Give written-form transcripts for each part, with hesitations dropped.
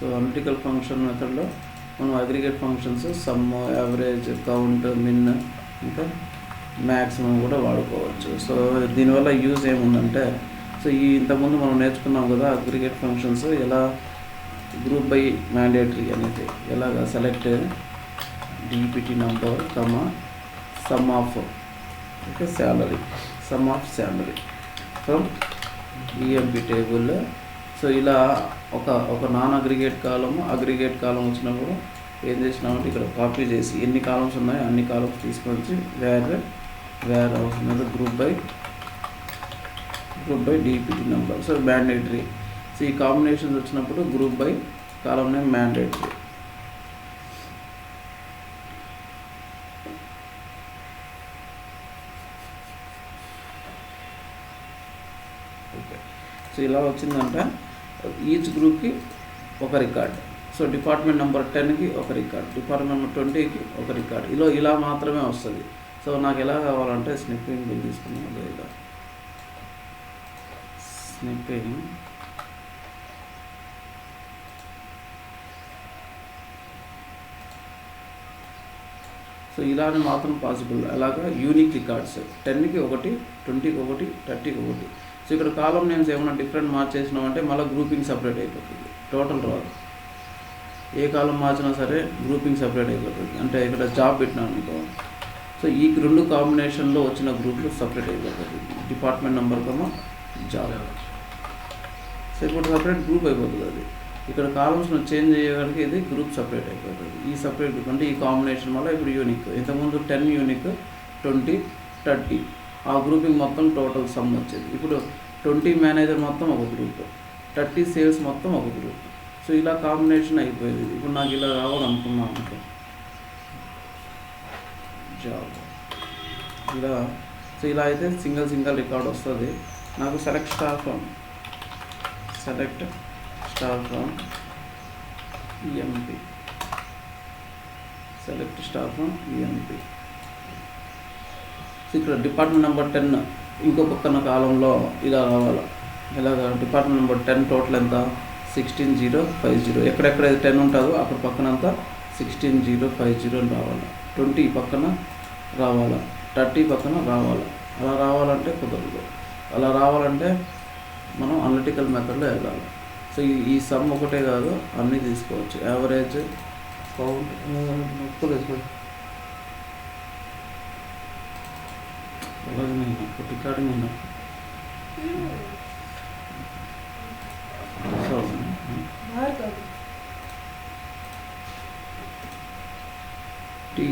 So analytical function మెథడ్లో మనం aggregate functions sum, average, count, min, ఇంకా మ్యాక్సిమం కూడా వాడుకోవచ్చు. సో దీనివల్ల యూజ్ ఏముందంటే, సో ఇంతకుముందు మనం నేర్చుకున్నాం కదా అగ్రిగేట్ ఫంక్షన్స్ ఎలా గ్రూప్ బై మ్యాండేటరీ అనేది ఎలాగా select DPT number some of salary from EMP table. So ఇలా ఒక నాన్ అగ్రిగేట్ కాలం వచ్చినప్పుడు ఏం చేసినామంటే ఇక్కడ కాపీ చేసి ఎన్ని కాలమ్స్ ఉన్నాయో అన్ని కాలమ్స్ తీసుకొని వేర్ హౌస్ మీద group by DPT number. So mandatory. So ఈ కాంబినేషన్స్ వచ్చినప్పుడు group by column name mandatory. Okay. So ఇలా వచ్చిందంటే ఈచ్ గ్రూప్కి ఒక రికార్డ్. సో డిపార్ట్మెంట్ నెంబర్ 10కి ఒక రికార్డ్, డిపార్ట్మెంట్ నెంబర్ 20కి ఒక రికార్డ్. ఇలా మాత్రమే వస్తుంది. సో నాకు ఎలా కావాలంటే స్నిప్పింగ్ తీసుకున్నాను. ఇలా స్నిప్పింగ్ సో ఇలానే మాత్రం పాసిబుల్. అలాగా యూనిక్ రికార్డ్స్ 10కి ఒకటి, 20కి ఒకటి, 30కి ఒకటి. సో ఇక్కడ కాలం నేమ్స్ ఏమైనా డిఫరెంట్ మార్చేసినామంటే మళ్ళీ గ్రూపింగ్ సపరేట్ అయిపోతుంది, టోటల్ రాదు. ఏ కాలం మార్చినా సరే గ్రూపింగ్ సపరేట్ అయిపోతుంది. అంటే ఇక్కడ జాబ్ పెట్టినాను అనుకో, సో ఈ రెండు కాంబినేషన్లో వచ్చిన గ్రూప్లు సపరేట్ అయిపోతుంది. Department number job. సో ఇప్పుడు సపరేట్ గ్రూప్ అయిపోతుంది. అది ఇక్కడ కాలమ్స్ను చేంజ్ చేయడానికి ఇది గ్రూప్ సపరేట్ అయిపోతుంది. ఈ సపరేట్ గ్రూప్ అంటే ఈ కాంబినేషన్ వల్ల ఇప్పుడు యూనిక్. ఇంతకుముందు 10 యూనిక్, 20, 30 ఆ గ్రూపింగ్ మొత్తం టోటల్ సమ్ వచ్చేది. ఇప్పుడు 20 మేనేజర్ మొత్తం ఒక గ్రూప్, 30 సేల్స్ మొత్తం ఒక గ్రూప్. సో ఇలా కాంబినేషన్ అయిపోయేది. ఇప్పుడు నాకు ఇలా రావాలనుకున్నాను అనుకో, జాబ్ ఇలా. సో ఇలా అయితే సింగిల్ రికార్డ్ వస్తుంది. నాకు select star from EMP, so ఇక్కడ డిపార్ట్మెంట్ నెంబర్ 10 ఇంకో పక్కన కాలంలో ఇలా రావాలి. ఇలాగా డిపార్ట్మెంట్ నెంబర్ 10 టోటల్ ఎంత 16050. ఎక్కడెక్కడైతే 10 ఉంటుందో అక్కడ పక్కనంతా 16050 అని రావాలి. 20 పక్కన రావాలా, 30 పక్కన రావాలా. అలా రావాలంటే కుదరదు. అలా రావాలంటే మనం అనలిటికల్ మెథడ్లో వెళ్ళాలి. సో ఈ సమ్ ఒకటే కాదు, అన్నీ తీసుకోవచ్చు. యావరేజ్, కౌంట్, రికార్డింగ్ ఉన్నా టీ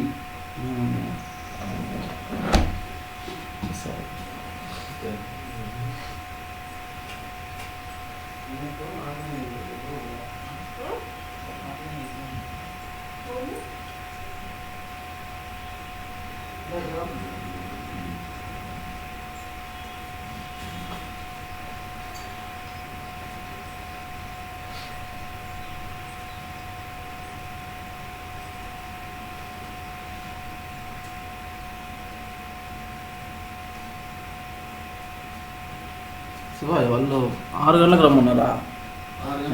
వాళ్ళు 6 గంటలకు రమ్మన్నారా?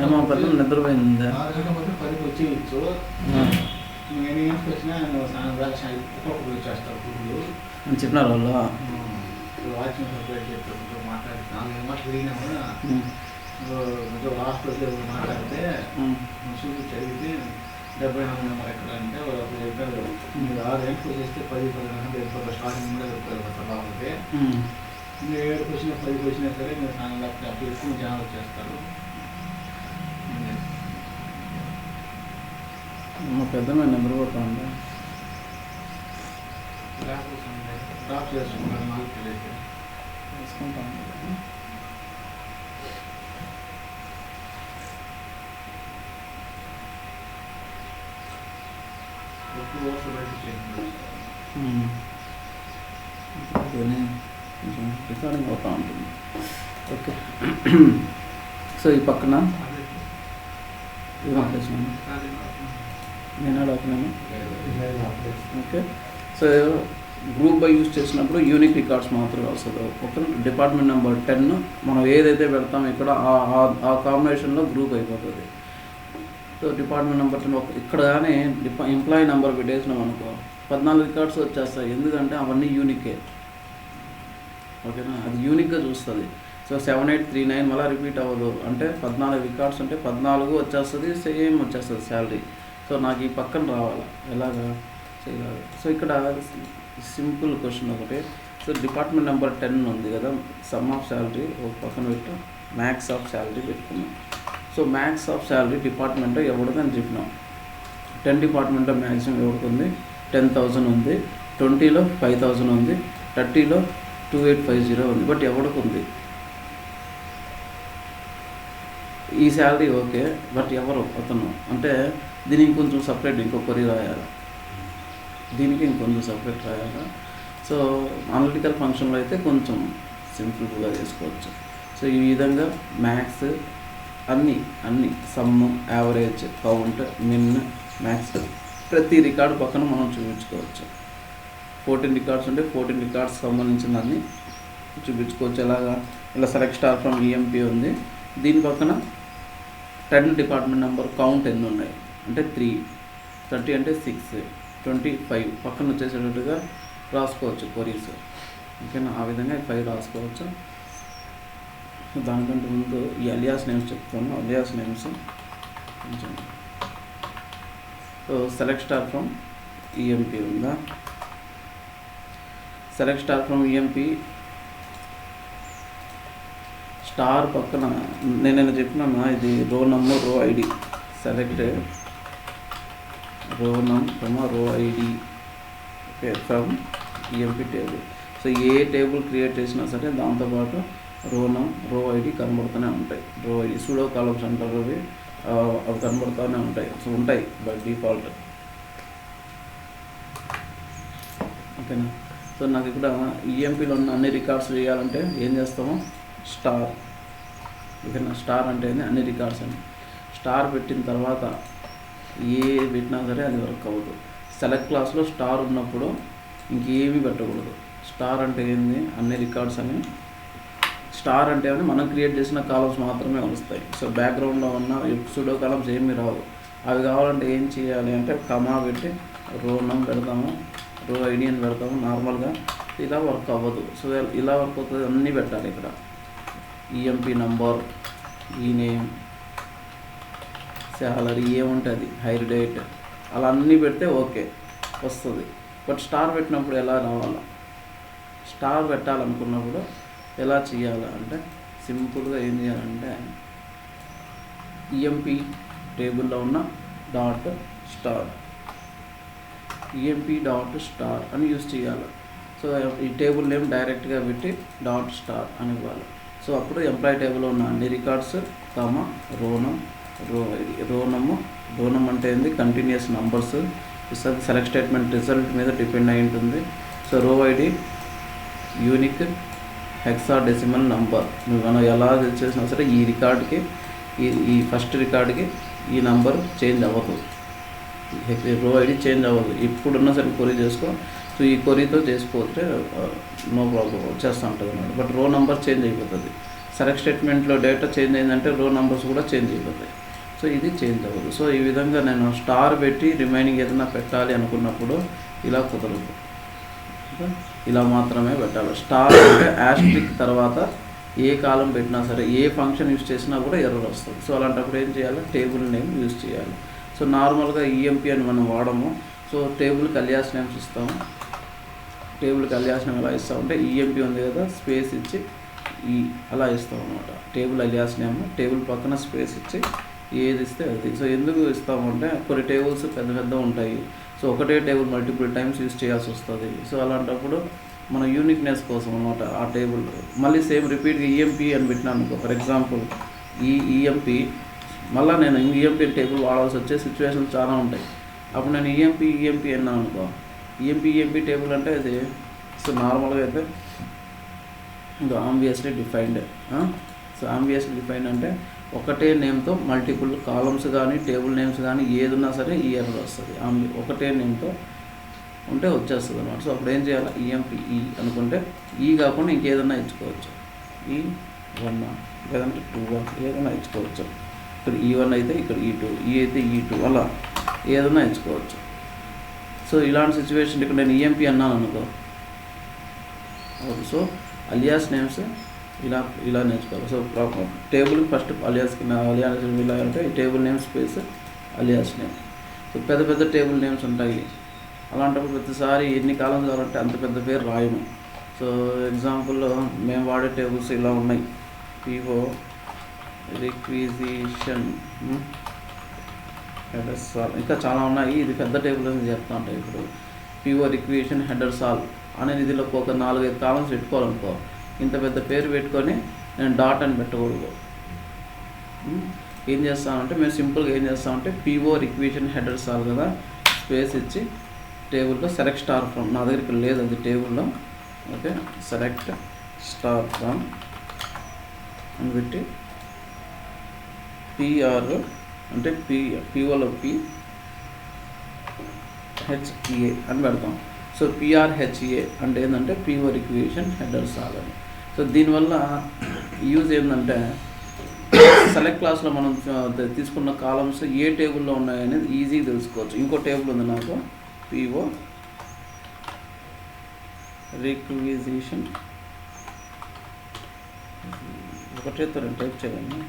ఏమో పెద్ద నిద్రపోయింది. 6 గంటల మధ్య 10కి వచ్చేయచ్చు. నేను ఏంటికి వచ్చినా వచ్చేస్తారు పురుగులు అని చెప్పినారు వాళ్ళు. వాచ్మెన్ సపరేట్ చెప్పి మాట్లాడి 4 మాటలు తిరిగినా కూడా లాస్ట్ వచ్చి మాట్లాడితే చూసి చదివితే 74 నెంబర్ ఎక్కడ అంటే వాళ్ళు చెప్పారు. మీరు 6 గంటలకు వచ్చేస్తే 10-12 గంటలు స్టార్టింగ్ కూడా చెప్తారు బాగుంటే. మీరు 7కి వచ్చినా 10కి వచ్చినా సరే మీరు సాయంత్రం అప్పుడు ఎక్కువ జనాలు వచ్చేస్తారు. పెద్ద మేము నిద్రపోతామండి. డ్రాప్ చేసుకుంటాను, నాకు తెలియదు వేసుకుంటాం. ఎక్కువ ఓట్లు బయట చేయండి. రికార్డింగ్ అవుతూ ఉంటుంది. ఓకే. సో ఈ పక్కన నేను ఆడుతున్నాను. Okay. So group by use చేసినప్పుడు యూనిక్ రికార్డ్స్ మాత్రమే వస్తుంది. ఒక డిపార్ట్మెంట్ నెంబర్ 10 మనం ఏదైతే పెడతామో ఇక్కడ ఆ కాంబినేషన్లో గ్రూప్ అయిపోతుంది. సో డిపార్ట్మెంట్ నెంబర్ 10 ఇక్కడ కానీ ఎంప్లాయీ నెంబర్ పెట్టేసినాం అనుకో 14 రికార్డ్స్ వచ్చేస్తాయి. ఎందుకంటే అవన్నీ యూనికే. ఓకేనా, అది యూనిక్గా చూస్తుంది. సో 7839 మళ్ళీ రిపీట్ అవ్వదు. అంటే 14 రికార్డ్స్ ఉంటే 14 వచ్చేస్తుంది, సేమ్ వచ్చేస్తుంది శాలరీ. సో నాకు ఈ పక్కన రావాలా, ఎలాగా చేయాలి? సో ఇక్కడ సింపుల్ క్వశ్చన్ ఒకటి. సో డిపార్ట్మెంట్ నెంబర్ 10 ఉంది కదా, సమ్ ఆఫ్ శాలరీ ఒక పక్కన పెట్టు, మ్యాక్స్ ఆఫ్ శాలరీ పెట్టుకున్నాం. సో మ్యాక్స్ ఆఫ్ శాలరీ డిపార్ట్మెంట్లో ఎవరికి అని చెప్పినాం. 10 డిపార్ట్మెంట్లో మ్యాక్సిమం ఎవరికి ఉంది, 10,000 ఉంది, 20లో 5,000 ఉంది, 30లో 2850 ఉంది. బట్ ఎవరికి ఉంది ఈ శాలరీ? ఓకే, బట్ ఎవరు అతను అంటే దీనికి కొంచెం సపరేట్ ఇంకో కొరి రాయాలి, దీనికి ఇంకొంచెం సపరేట్ రాయాలి. సో అనలిటికల్ ఫంక్షన్లో అయితే కొంచెం సింపుల్గా చేసుకోవచ్చు. సో ఈ విధంగా మ్యాథ్స్ అన్నీ సమ్, యావరేజ్, కౌంట్, మిన్, మ్యాథ్స్ ప్రతి రికార్డు పక్కన మనం చూపించుకోవచ్చు. 14 రికార్డ్స్ ఉంటే 14 రికార్డ్స్ సంబంధించిన అన్ని చూపించుకోవచ్చు. ఇలా సెలెక్ట్ స్టార్ ఫ్రమ్ ఈఎంపీ ఉంది, దీని పక్కన 10 డిపార్ట్మెంట్ నెంబర్ కౌంట్ ఎన్ని ఉన్నాయి అంటే 3, 30 అంటే 6, 25 పక్కన వచ్చేసేటట్టుగా రాసుకోవచ్చు కొరీస్. ఓకేనా, ఆ విధంగా 5 రాసుకోవచ్చు. దానికంటే ముందు ఈ అలియాస్ నేమ్స్ చెప్తాను. అలియాస్ నేమ్స్ కొంచెం సెలెక్ట్ స్టార్ ఫ్రమ్ ఈఎంపీ ఉందా, select star from EMP star పక్కన నేను చెప్పినాను ఇది రో నంబర్, రో ఐడి. సెలెక్ట్ రో నంబర్, రో ID okay from EMP table. So A table create చేసినా సరే దాంతోపాటు రో ఐడి కనబడుతూనే ఉంటాయి. రో ఐడి సూడో కాలమ్స్ అంటారు, అవి కనబడుతూనే ఉంటాయి. సో ఉంటాయి బై డిఫాల్ట్. ఓకేనా, సో నాకు ఇక్కడ ఈఎంపీలో ఉన్న అన్ని రికార్డ్స్ చేయాలంటే ఏం చేస్తాము, స్టార్. ఓకేనా, స్టార్ అంటే అన్ని రికార్డ్స్ అని స్టార్ పెట్టిన తర్వాత ఏ పెట్టినా సరే అది వర్క్ అవ్వదు. సెలెక్ట్ క్లాస్లో స్టార్ ఉన్నప్పుడు ఇంకేమీ పెట్టకూడదు. స్టార్ అంటే ఏంది, అన్ని రికార్డ్స్ అని. స్టార్ అంటే మనం క్రియేట్ చేసిన కాలమ్స్ మాత్రమే వస్తాయి. సో బ్యాక్గ్రౌండ్లో ఉన్న సూడో కాలమ్స్ ఏమీ రావు. అవి కావాలంటే ఏం చేయాలి అంటే కమా పెట్టి రో నంబర్ పెడతాము, రో ఐడి అని పెడతాము. నార్మల్గా ఇలా వర్క్ అవ్వదు. సో ఇలా వర్క్ అవుతుంది, అన్నీ పెట్టాలి ఇక్కడ. ఈఎంపీ నంబర్, ఈ నేమ్, శాలరీ ఏముంటుంది, హైర్ డేట్, అలా అన్నీ పెడితే ఓకే వస్తుంది. బట్ స్టార్ పెట్టినప్పుడు ఎలా రావాలా, స్టార్ పెట్టాలనుకున్నప్పుడు ఎలా చేయాలి అంటే సింపుల్గా ఏం చేయాలంటే ఈఎంపీ టేబుల్లో ఉన్న dot star, EMP dot star అని యూజ్ చేయాలి. సో ఈ టేబుల్ నేమ్ డైరెక్ట్గా పెట్టి డాట్ స్టార్ అని ఇవ్వాలి. సో అప్పుడు ఎంప్లాయీ టేబుల్లో ఉన్న అన్ని రికార్డ్స్ కామా రోనం, రో ఐడి. రోనం అంటే ఏంది, కంటిన్యూస్ నంబర్స్ ఇస్తుంది. సెలెక్ట్ స్టేట్మెంట్ రిజల్ట్ మీద డిపెండ్ అయి ఉంటుంది. సో రో ఐడి యూనిక్ హెక్సాడెసిమల్ నంబర్. మనం ఎలా చేసినా సరే ఈ రికార్డ్కి ఈ ఫస్ట్ రికార్డ్కి ఈ నంబర్ చేంజ్ అవ్వదు, రో ఐడి చేంజ్ అవ్వదు. ఇప్పుడున్న సరే కొరీ చేసుకో. సో ఈ కొరీతో చేసుకోవచ్చు, నో ప్రాబ్లం వచ్చేస్తూ ఉంటుంది అన్నమాట. బట్ రో నెంబర్ చేంజ్ అయిపోతుంది. సెలెక్ట్ స్టేట్మెంట్లో డేటా చేంజ్ అయిందంటే రో నెంబర్స్ కూడా చేంజ్ అయిపోతాయి. సో ఇది చేంజ్ అవ్వదు. సో ఈ విధంగా నేను స్టార్ పెట్టి రిమైనింగ్ ఏదైనా పెట్టాలి అనుకున్నప్పుడు ఇలా కుదరదు, ఇలా మాత్రమే పెట్టాలి. స్టార్ అంటే యాస్ట్రిక్ తర్వాత ఏ కాలం పెట్టినా సరే ఏ ఫంక్షన్ యూజ్ చేసినా కూడా ఎర్రర్ వస్తుంది. సో అలాంటప్పుడు ఏం చేయాలి, టేబుల్ నేమ్ యూజ్ చేయాలి. సో నార్మల్గా ఈఎంపీ అని మనం వాడము. సో టేబుల్కి అలియాస్ నేమ్స్ ఇస్తాము. టేబుల్కి అలియాస్ నేమ్ ఎలా ఇస్తామంటే ఈఎంపీ ఉంది కదా, స్పేస్ ఇచ్చి అలా ఇస్తాం అనమాట. టేబుల్ అలియాస్ నేమ్, టేబుల్ పక్కన స్పేస్ ఇచ్చి ఏది ఇస్తే అది. సో ఎందుకు ఇస్తామంటే కొన్ని టేబుల్స్ పెద్ద ఉంటాయి. సో ఒకటే టేబుల్ మల్టిపుల్ టైమ్స్ యూజ్ చేయాల్సి వస్తుంది. సో అలాంటప్పుడు మన యూనిక్నెస్ కోసం అనమాట ఆ టేబుల్. మళ్ళీ సేమ్ రిపీట్గా ఈఎంపీ అని పెట్టినాను అనుకో, ఫర్ ఎగ్జాంపుల్ ఈ ఈఎంపీ మళ్ళీ నేను ఈఎంపీ టేబుల్ వాడాల్సి వచ్చే సిచ్యువేషన్స్ చాలా ఉంటాయి. అప్పుడు నేను ఈఎంపీ అన్నాను అనుకో, ఈఎంపీ టేబుల్ అంటే అది సో నార్మల్గా అయితే ఇంకా obviously defined. So obviously defined అంటే ఒకటే నేమ్తో మల్టిపుల్ కాలమ్స్ కానీ టేబుల్ నేమ్స్ కానీ ఏదున్నా సరే ఈ ఎర్రర్ వస్తుంది. ఒకటే నేమ్తో ఉంటే వచ్చేస్తుంది అన్నమాట. సో అప్పుడు ఏం చేయాలి, ఈఎంపీ అనుకుంటే కాకుండా ఇంకేదన్నా ఇచ్చుకోవచ్చు. 1 లేదంటే 2 ఏదైనా ఇచ్చుకోవచ్చు. ఇక్కడ E1 అయితే ఇక్కడ E2, E అయితే E2, అలా ఏదైనా ఎంచుకోవచ్చు. సో ఇలాంటి సిచ్యువేషన్ ఇక్కడ నేను EMP అన్నాను అనుకో. సో అలియాస్ నేమ్స్ ఇలా నేర్చుకోవాలి. సో టేబుల్ ఫస్ట్ అలియాస్ ఇలా అంటే ఈ table name space alias name. So పెద్ద టేబుల్ నేమ్స్ ఉంటాయి. అలాంటప్పుడు ప్రతిసారి ఎన్ని కాలమ్స్ కావాలంటే అంత పెద్ద పేరు రాయము. సో ఎగ్జాంపుల్లో మేము వాడే టేబుల్స్ ఇలా ఉన్నాయి. పిఓ రిక్విజిషన్ హెడర్ సాల్, ఇంకా చాలా ఉన్నాయి. ఇది పెద్ద టేబుల్ అని చెప్తా ఉంటాయి. ఇప్పుడు పిఓ రిక్విజిషన్ హెడర్ సాల్ అనేది ఇదిలో ఒక 4-5 కాలమ్స్ పెట్టుకోవాలనుకో, ఇంత పెద్ద పేరు పెట్టుకొని నేను డాట్ అని పెట్టకూడదు. ఏం చేస్తామంటే మేము సింపుల్గా ఏం చేస్తామంటే పిఓ రిక్విజిషన్ హెడర్ సాల్ కదా, స్పేస్ ఇచ్చి టేబుల్లో సెలెక్ట్ స్టార్ ఫ్రమ్, నా దగ్గర ఇక్కడ లేదు అది టేబుల్లో, ఓకే, సెలెక్ట్ స్టార్ ఫ్రమ్ అని పెట్టి పిఆర్ అంటే పిఓలో హెచ్ఏ అని పెడతాం. సో పిఆర్హెచ్ఏ అంటే ఏంటంటే పిఓ రిక్విజిషన్ హెడర్ సాల్ అని. సో దీనివల్ల యూజ్ ఏంటంటే సెలెక్ట్ క్లాస్లో మనం తీసుకున్న కాలమ్స్ ఏ టేబుల్లో ఉన్నాయనేది ఈజీగా తెలుసుకోవచ్చు. ఇంకో టేబుల్ ఉంది నాకు, పిఓ రిక్విజిషన్, ఒకటేతో రెండు టైప్ చేయండి,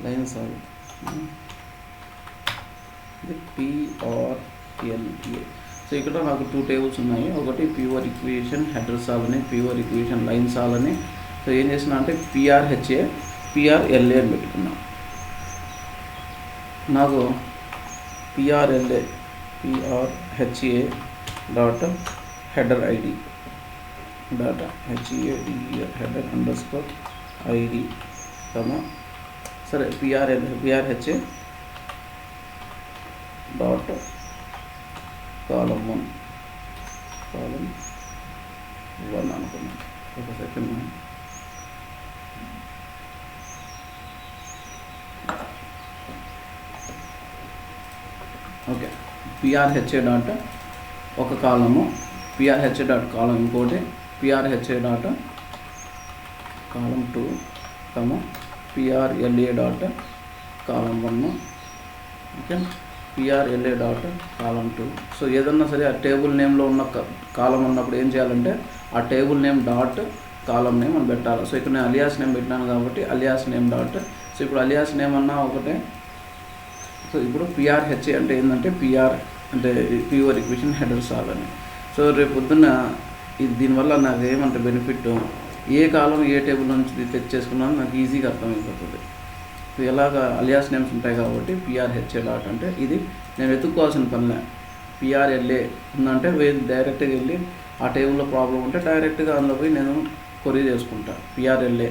లైన్ సాల్, ఇది పిఆర్ఎల్ఏ. సో ఇక్కడ నాకు 2 టేబుల్స్ ఉన్నాయి. ఒకటి పిఓ రిక్విజిషన్ హెడర్ సాల్ అని, పిఓ రిక్విజిషన్ లైన్ సాల్ అని. సో ఏం చేసినా అంటే పిఆర్హెచ్ఏ పిఆర్ఎల్ఏ అని పెట్టుకున్నాం. నాకు PRLA PRHA dot header ID dot header underscore ID comma, సరే పిఆర్హెచ్ఏ డాట్ కాలం 1 అనుకున్నాను. ఒక సెకండ్, ఓకే, పిఆర్హెచ్ఏ డాట్ ఒక కాలము, పిఆర్హెచ్ఏ డాట్ కాలం ఇంకోటి, పిఆర్హెచ్ఏ డాట్ కాలం 2 కమా పిఆర్ఎల్ఏ డాట్ కాలం 1, ఓకే, పిఆర్ఎల్ఏ డాట్ కాలం 2. సో ఏదన్నా సరే ఆ టేబుల్ నేమ్లో ఉన్న కాలం ఉన్నప్పుడు ఏం చేయాలంటే ఆ table name dot column name అని పెట్టాలి. సో ఇక్కడ నేను అలియాస్ నేమ్ పెట్టినాను కాబట్టి అలియాస్ నేమ్ డాట్. సో ఇప్పుడు అలియాస్ నేమ్ అన్నా ఒకటే. సో ఇప్పుడు పిఆర్హెచ్ఏ అంటే ఏంటంటే పిఆర్ అంటే పిఓ రిక్విజిషన్ హెడర్ సాల్ అని. సో రేపు పొద్దున్న ఇది దీనివల్ల నాకు ఏమంటే బెనిఫిట్, ఏ కాలం ఏ టేబుల్ నుంచి ఫెచ్ చేసుకున్నాను నాకు ఈజీగా అర్థమైపోతుంది. ఎలాగ అలియాస్ నేమ్స్ ఉంటాయి కాబట్టి పిఆర్హెచ్ఏ డాట్ అంటే ఇది నేను వెతుక్కోవాల్సిన పనిలే. పిఆర్ఎల్ఏ ఉందంటే డైరెక్ట్గా వెళ్ళి ఆ టేబుల్లో ప్రాబ్లం ఉంటే డైరెక్ట్గా అందులో పోయి నేను కొరీ చేసుకుంటా పిఆర్ఎల్ఏ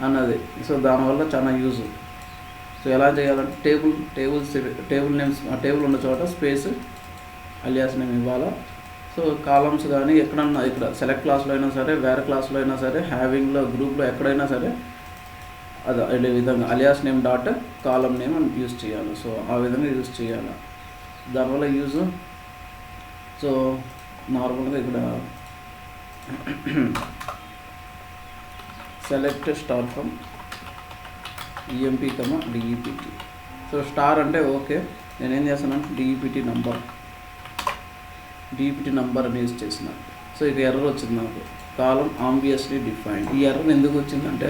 అన్నది. సో దానివల్ల చాలా యూజ్. సో ఎలా చేయాలంటే టేబుల్ నేమ్స్ ఆ టేబుల్ ఉన్న చోట స్పేస్ అలియాస్ నేమ్ ఇవ్వాలా. సో కాలమ్స్ కానీ ఎక్కడన్నా ఇక్కడ సెలెక్ట్ క్లాస్లో అయినా సరే, వేరే క్లాస్లో అయినా సరే, హ్యావింగ్లో గ్రూప్లో ఎక్కడైనా సరే అదే విధంగా alias name dot column name అని యూజ్ చేయాలి. సో ఆ విధంగా యూజ్ చేయాలి. దానివల్ల యూజ్. సో నార్మల్గా ఇక్కడ select star from EMP comma DEPT. So star అంటే ఓకే, నేనేం చేస్తానంటే డిఈపిటి నంబర్ అని యూజ్ చేసిన. సో ఇక ఎర్రర్ వచ్చింది నాకు, కాలం ఆంబియస్లీ డిఫైన్డ్. ఈ ఎర్రర్ ఎందుకు వచ్చిందంటే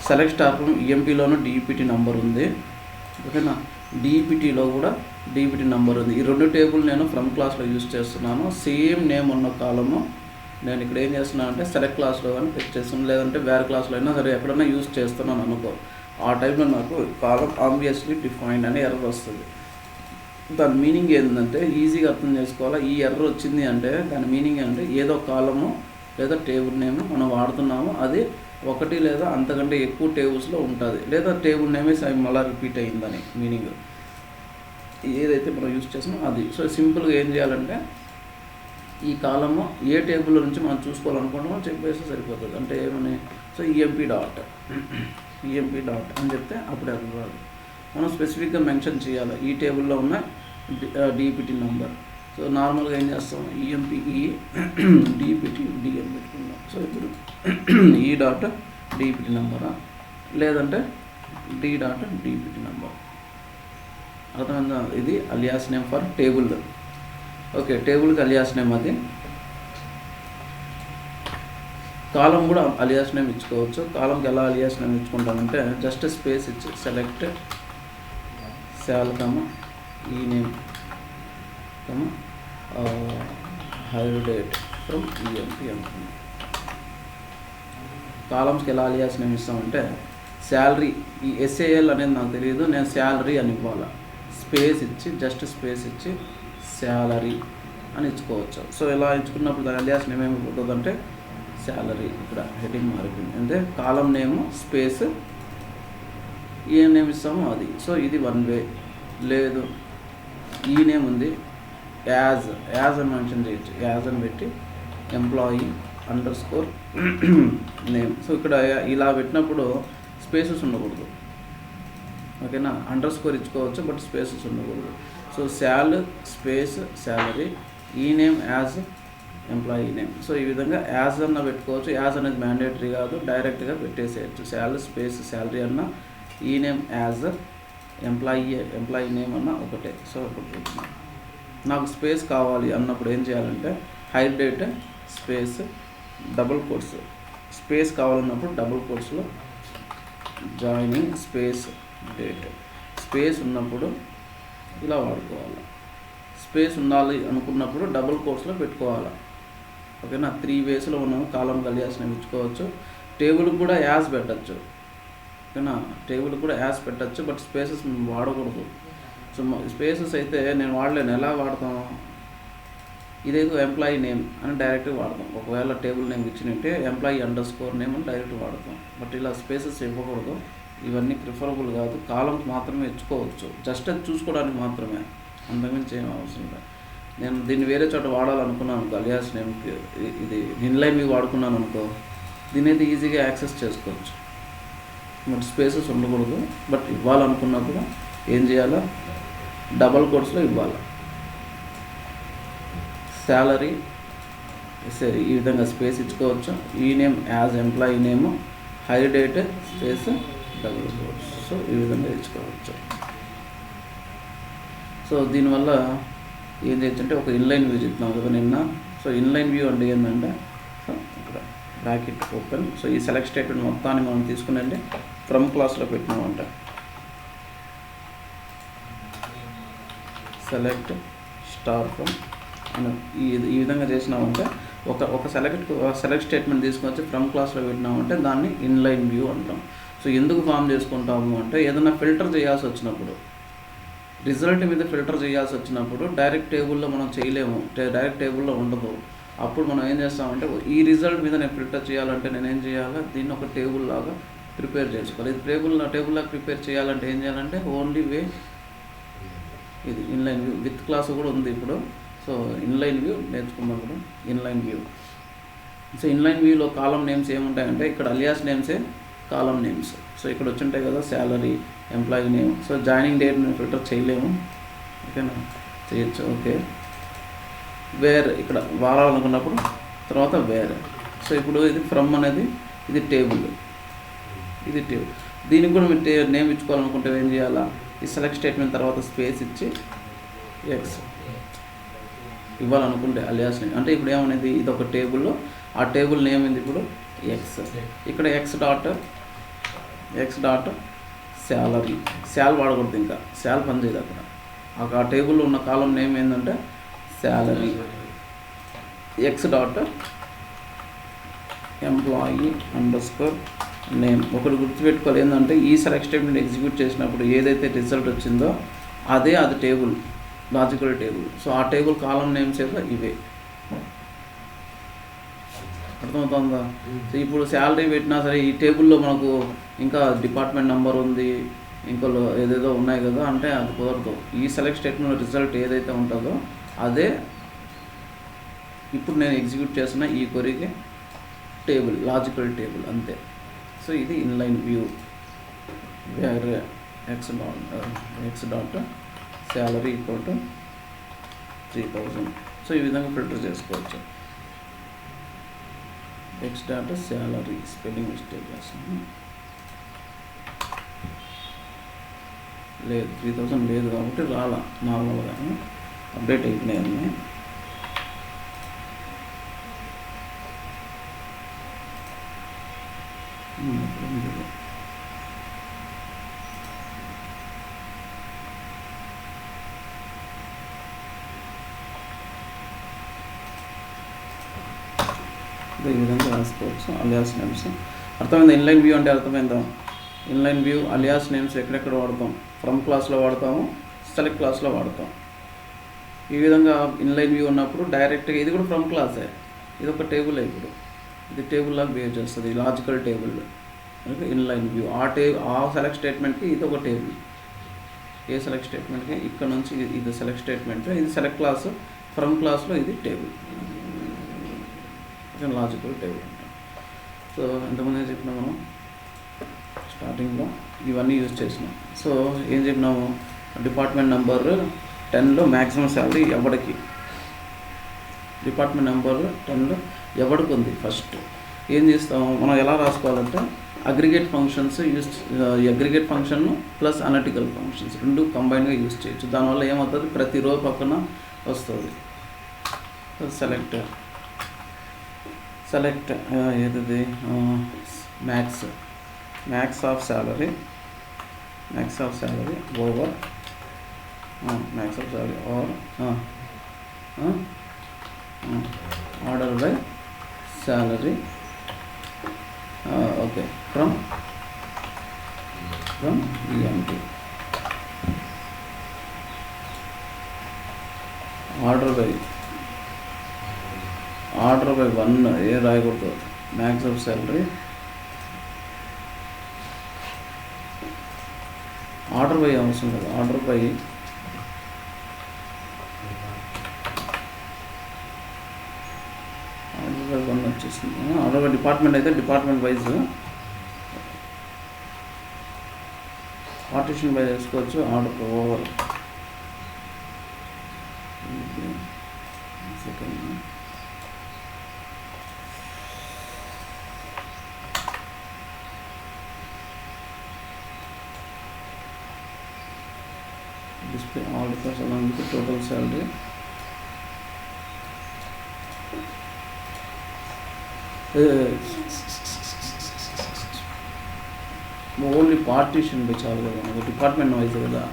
సెలెక్ట్ స్టార్ ఫ్రమ్ ఈఎంపీలోనూ డిఈపిటి నంబర్ ఉంది, ఓకేనా, డిఈపిటీలో కూడా డిఈపిటి నంబర్ ఉంది. ఈ 2 టేబుల్ నేను ఫ్రమ్ క్లాస్లో యూజ్ చేస్తున్నాను. సేమ్ నేమ్ ఉన్న కాలము నేను ఇక్కడ ఏం చేస్తున్నాను అంటే సెలెక్ట్ క్లాస్లో కానీ ఫిక్స్ చేస్తున్నాను, లేదంటే వేరే క్లాస్లో అయినా సరే ఎక్కడైనా యూజ్ చేస్తున్నాను అనుకో, ఆ టైంలో నాకు కాలం ఆంబియస్లీ డిఫైన్డ్ అనే ఎర్రర్ వస్తుంది. దాని మీనింగ్ ఏంటంటే ఈజీగా అర్థం చేసుకోవాలా. ఈ ఎర్రర్ వచ్చింది అంటే దాని మీనింగ్ అంటే ఏదో కాలము లేదా టేబుల్ నేమ్ మనం వాడుతున్నాము, అది 1 లేదా అంతకంటే ఎక్కువ టేబుల్స్లో ఉంటుంది, లేదా టేబుల్ నేమే మళ్ళీ రిపీట్ అయ్యిందని మీనింగ్ ఏదైతే మనం యూజ్ చేస్తున్నామో అది. సో సింపుల్గా ఏం చేయాలంటే ఈ కాలము ఏ టేబుల్ నుంచి మనం చూసుకోవాలనుకుంటామో చెప్పేస్తే సరిపోతుంది. అంటే ఏమని, సో ఈఎంపీ డాట్ అని చెప్తే అప్పుడు ఎర్రర్ రాదు. మనం స్పెసిఫిక్గా మెన్షన్ చేయాలి ఈ టేబుల్లో ఉన్న డిపిటి నెంబర్. సో నార్మల్గా ఏం చేస్తాం, ఈఎంపీ డిపిటి డిఎం పెట్టుకుందాం. సో ఇప్పుడు ఈ డాట్ డిపిటి నెంబరా, లేదంటే డి డాట్ డిపిటి నెంబర్. అర్థమైందా? ఇది alias name for table. Okay, టేబుల్కి అలియాస్ నేమ్ అది. కాలం కూడా అలియాస్ నేమ్ ఇచ్చుకోవచ్చు. కాలంకి ఎలా అలియాస్ నేమ్ ఇచ్చుకుంటామంటే జస్ట్ స్పేస్ ఇచ్చి select sal ename hire date from EMP అనుకుంది. కాలమ్స్కి ఎలా అలియాస్ నేమ్ ఇస్తామంటే శాలరీ, ఈ ఎస్ఏఎల్ అనేది నాకు తెలియదు, నేను శాలరీ అని ఇవ్వాలి. స్పేస్ ఇచ్చి జస్ట్ స్పేస్ ఇచ్చి శాలరీ అని ఇచ్చుకోవచ్చు. సో ఇలా ఇచ్చుకున్నప్పుడు దాని అలియాస్ నేమ్ ఏమైపోతుందంటే శాలరీ. ఇక్కడ హెడ్డింగ్ మారిపోయింది. అంటే కాలం నేము స్పేస్ ఏ నేమ్ ఇస్తామో అది. సో ఇది వన్ వే. లేదు ఈ నేమ్ ఉంది, యాజ్ అని మెన్షన్ చేయొచ్చు. యాజ్ అని పెట్టి ఎంప్లాయీ _ నేమ్. సో ఇక్కడ ఇలా పెట్టినప్పుడు స్పేసెస్ ఉండకూడదు. ఓకేనా? _ ఇచ్చుకోవచ్చు, బట్ స్పేసెస్ ఉండకూడదు. సో శాల్ స్పేస్ శాలరీ, ఈ name as employee name. So ఈ విధంగా యాజ్ అన్న పెట్టుకోవచ్చు. యాజ్ అనేది మ్యాండేటరీ కాదు, డైరెక్ట్గా పెట్టేసేయచ్చు. శాల్ స్పేస్ శాలరీ అన్న, ఈ నేమ్ యాజ్ ఎంప్లాయీ నేమ్ అన్న ఒకటే. సో ఇప్పుడు నాకు స్పేస్ కావాలి అన్నప్పుడు ఏం చేయాలంటే hire date space double quotes. Space కావాలన్నప్పుడు డబుల్ కోట్స్లో జాయినింగ్ స్పేస్ డేట్. స్పేస్ ఉన్నప్పుడు ఇలా వాడుకోవాలి. స్పేస్ ఉండాలి అనుకున్నప్పుడు డబుల్ కోట్స్లో పెట్టుకోవాలి. ఓకేనా? 3 వేస్లో మనం కాలం అలియాస్ నేమ్ ఇచ్చుకోవచ్చు. టేబుల్కి కూడా యాజ్ పెట్టచ్చు. ఓకేనా? టేబుల్కి కూడా యాజ్ పెట్టచ్చు, బట్ స్పేసెస్ వాడకూడదు. సో స్పేసెస్ అయితే నేను వాడలేను. ఎలా వాడతాం? ఇదేదో ఎంప్లాయీ నేమ్ అని డైరెక్ట్గా వాడతాం. ఒకవేళ టేబుల్ నేమ్ ఇచ్చినట్టే ఎంప్లాయీ _ నేమ్ అని డైరెక్ట్ వాడతాం. బట్ ఇలా స్పేసెస్ ఇవ్వకూడదు. ఇవన్నీ ప్రిఫరబుల్ కాదు. కాలమ్స్ మాత్రమే ఇచ్చుకోవచ్చు, జస్ట్ అది చూసుకోవడానికి మాత్రమే, అంతకుమించి ఏం అవసరం లేదు. నేను దీన్ని వేరే చోట వాడాలనుకున్నాను అనుకో, అలియాస్ నేమ్కి ఇది ఇన్లైన్ వ్యూ వాడుకున్నాను అనుకో, దీని అయితే ఈజీగా యాక్సెస్ చేసుకోవచ్చు. బట్ స్పేసెస్ ఉండకూడదు. బట్ ఇవ్వాలనుకున్నప్పుడు ఏం చేయాలా? డబల్ కోట్స్లో ఇవ్వాలి. శాలరీ సరే ఈ విధంగా స్పేస్ ఇచ్చుకోవచ్చు. ఈ name as employee name, hire date space double quotes. So ఈ విధంగా ఇచ్చుకోవచ్చు. సో దీనివల్ల ఏం చేయొచ్చంటే ఒక ఇన్లైన్ వ్యూ చెప్తున్నాం కదా నిన్న. సో ఇన్లైన్ వ్యూ అంటే ఏంటంటే సో ఇక్కడ బ్రాకెట్ ఓపెన్. సో ఈ సెలెక్ట్ స్టేట్మెంట్ మొత్తాన్ని మనం తీసుకునండి ఫ్రమ్ క్లాస్లో పెట్టినామంట. సెలెక్ట్ స్టార్ ఫ్రమ్ అని ఈ విధంగా చేసినామంటే ఒక సెలెక్ట్ స్టేట్మెంట్ తీసుకొచ్చి ఫ్రమ్ క్లాస్లో పెట్టినామంటే దాన్ని ఇన్లైన్ వ్యూ అంటాం. సో ఎందుకు ఫామ్ చేసుకుంటాము అంటే ఏదైనా ఫిల్టర్ చేయాల్సి వచ్చినప్పుడు, రిజల్ట్ మీద ఫిల్టర్ చేయాల్సి వచ్చినప్పుడు డైరెక్ట్ టేబుల్లో మనం చేయలేము, డైరెక్ట్ టేబుల్లో ఉండదు. అప్పుడు మనం ఏం చేస్తామంటే ఈ రిజల్ట్ మీద నేను ఫిల్టర్ చేయాలంటే నేను ఏం చేయాలి? దీన్ని ఒక టేబుల్ లాగా ప్రిపేర్ చేసుకోవాలి. ఇది టేబుల్ లాగా ప్రిపేర్ చేయాలంటే ఏం చేయాలంటే ఓన్లీ వే ఇది ఇన్లైన్ వ్యూ. విత్ క్లాస్ కూడా ఉంది ఇప్పుడు. సో ఇన్లైన్ వ్యూ నేర్చుకున్నాం కూడా. Inline view. సో ఇన్లైన్ వ్యూలో కాలం నేమ్స్ ఏముంటాయంటే ఇక్కడ అలియాస్ నేమ్సే కాలం నేమ్స్. సో ఇక్కడ వచ్చి ఉంటాయి కదా salary, employee name. So joining date మేము ఫిల్టర్ చేయలేము. ఓకేనా? చేయొచ్చు. ఓకే. వేర్ ఇక్కడ వాడాలనుకున్నప్పుడు తర్వాత వేర్. సో ఇప్పుడు ఇది ఫ్రమ్ అనేది ఇది టేబుల్, ఇది టేబుల్. దీనికి కూడా మీరు నేమ్ ఇచ్చుకోవాలనుకుంటే ఏం చేయాలా? ఈ సెలెక్ట్ స్టేట్మెంట్ తర్వాత స్పేస్ ఇచ్చి ఎక్స్ ఇవ్వాలనుకుంటే అలియాస్ నేమ్. అంటే ఇప్పుడు ఏమనేది? ఇది ఒక టేబుల్లో, ఆ టేబుల్ నేమ్ ఏంది ఇప్పుడు ఎక్స్. ఇక్కడ ఎక్స్ డాట్ శాలరీ. శాల్ వాడకూడదు, ఇంకా శాల్ పనిచేయదు అక్కడ. ఆ టేబుల్లో ఉన్న కాలం నేమ్ ఏంటంటే salary. X dot employee _ name. ఒకటి గుర్తుపెట్టుకోవాలి ఏంటంటే ఈ సెలెక్ట్ స్టేట్మెంట్ ఎగ్జిక్యూట్ చేసినప్పుడు ఏదైతే రిజల్ట్ వచ్చిందో అది టేబుల్, లాజికల్ టేబుల్. సో ఆ టేబుల్ కాలం నేమ్స్ ఏదో ఇవే. అర్థమవుతుందా? సో ఇప్పుడు శాలరీ పెట్టినా సరే ఈ టేబుల్లో మనకు ఇంకా డిపార్ట్మెంట్ నెంబర్ ఉంది, ఇంకో ఏదేదో ఉన్నాయి కదా అంటే అది కుదరదు. ఈ సెలెక్ట్ స్టేట్మెంట్ రిజల్ట్ ఏదైతే ఉంటుందో అదే ఇప్పుడు నేను ఎగ్జిక్యూట్ చేసిన ఈ క్వరీకి టేబుల్, లాజికల్ టేబుల్ అంతే. సో ఇది inline view. Where X dot salary = 3000. So ఈ విధంగా ఫిల్టర్ చేసుకోవచ్చు. X dot salary spelling mistake రాసాను. లేదు 3000 లేదు కాబట్టి రాలా, నార్మల్గా అప్డేట్ అయిపోయినాయి అన్నీ. ఈ విధంగా రాసుకోవచ్చు అలియాస్ నేమ్స్. అర్థమైందా? ఇన్లైన్ వ్యూ అంటే అర్థమైందా? ఇన్లైన్ వ్యూ అలియాస్ నేమ్స్ ఎక్కడెక్కడ వాడతాం? ఫ్రమ్ క్లాస్లో వాడతాము, సెలెక్ట్ క్లాస్లో వాడతాం. ఈ విధంగా ఇన్లైన్ వ్యూ ఉన్నప్పుడు డైరెక్ట్గా ఇది కూడా ఫ్రమ్ క్లాసే, ఇది ఒక టేబుల్. ఇప్పుడు ఇది టేబుల్ లాగా బిహేవ్ చేస్తుంది, లాజికల్ టేబుల్. ఇన్లైన్ వ్యూ ఆ సెలెక్ట్ స్టేట్మెంట్కి ఇది ఒక టేబుల్. ఏ సెలెక్ట్ స్టేట్మెంట్కి ఇక్కడ నుంచి ఇది సెలెక్ట్ స్టేట్మెంట్, ఇది సెలెక్ట్ క్లాస్, ఫ్రమ్ క్లాస్లో ఇది టేబుల్, లాజికల్ టేబుల్ అంటాం. సో ఎంతమంది చెప్పినాం మనం స్టార్టింగ్లో ఇవన్నీ యూజ్ చేసినాం. సో ఏం చెప్పినాము? డిపార్ట్మెంట్ నెంబర్ 10లో మ్యాక్సిమం శాలరీ ఎవరికి, డిపార్ట్మెంట్ నెంబర్ 10లో ఎవరికి ఉంది. ఫస్ట్ ఏం చేస్తాము మనం, ఎలా రాసుకోవాలంటే aggregate functions use, aggregate function plus analytical functions రెండు కంబైన్గా యూజ్ చేయొచ్చు. దానివల్ల ఏమవుతుంది, ప్రతి రో పక్కన వస్తుంది. సెలెక్ట్ ఏది max of salary over max of salary over order by salary. Okay, from EMP. Order by 1 ఏ రాయకూడదు, max of salary order by అవసరం కదా, ఆర్డర్ బై 1 వచ్చేసింది. ఆర్డర్ బై డిపార్ట్మెంట్ అయితే డిపార్ట్మెంట్ వైజ్ పార్టిషన్ బై చేసుకోవచ్చు. Order over second display all records along with the total salary. Only partition by చాలు కదా, మనకు department wise కదా.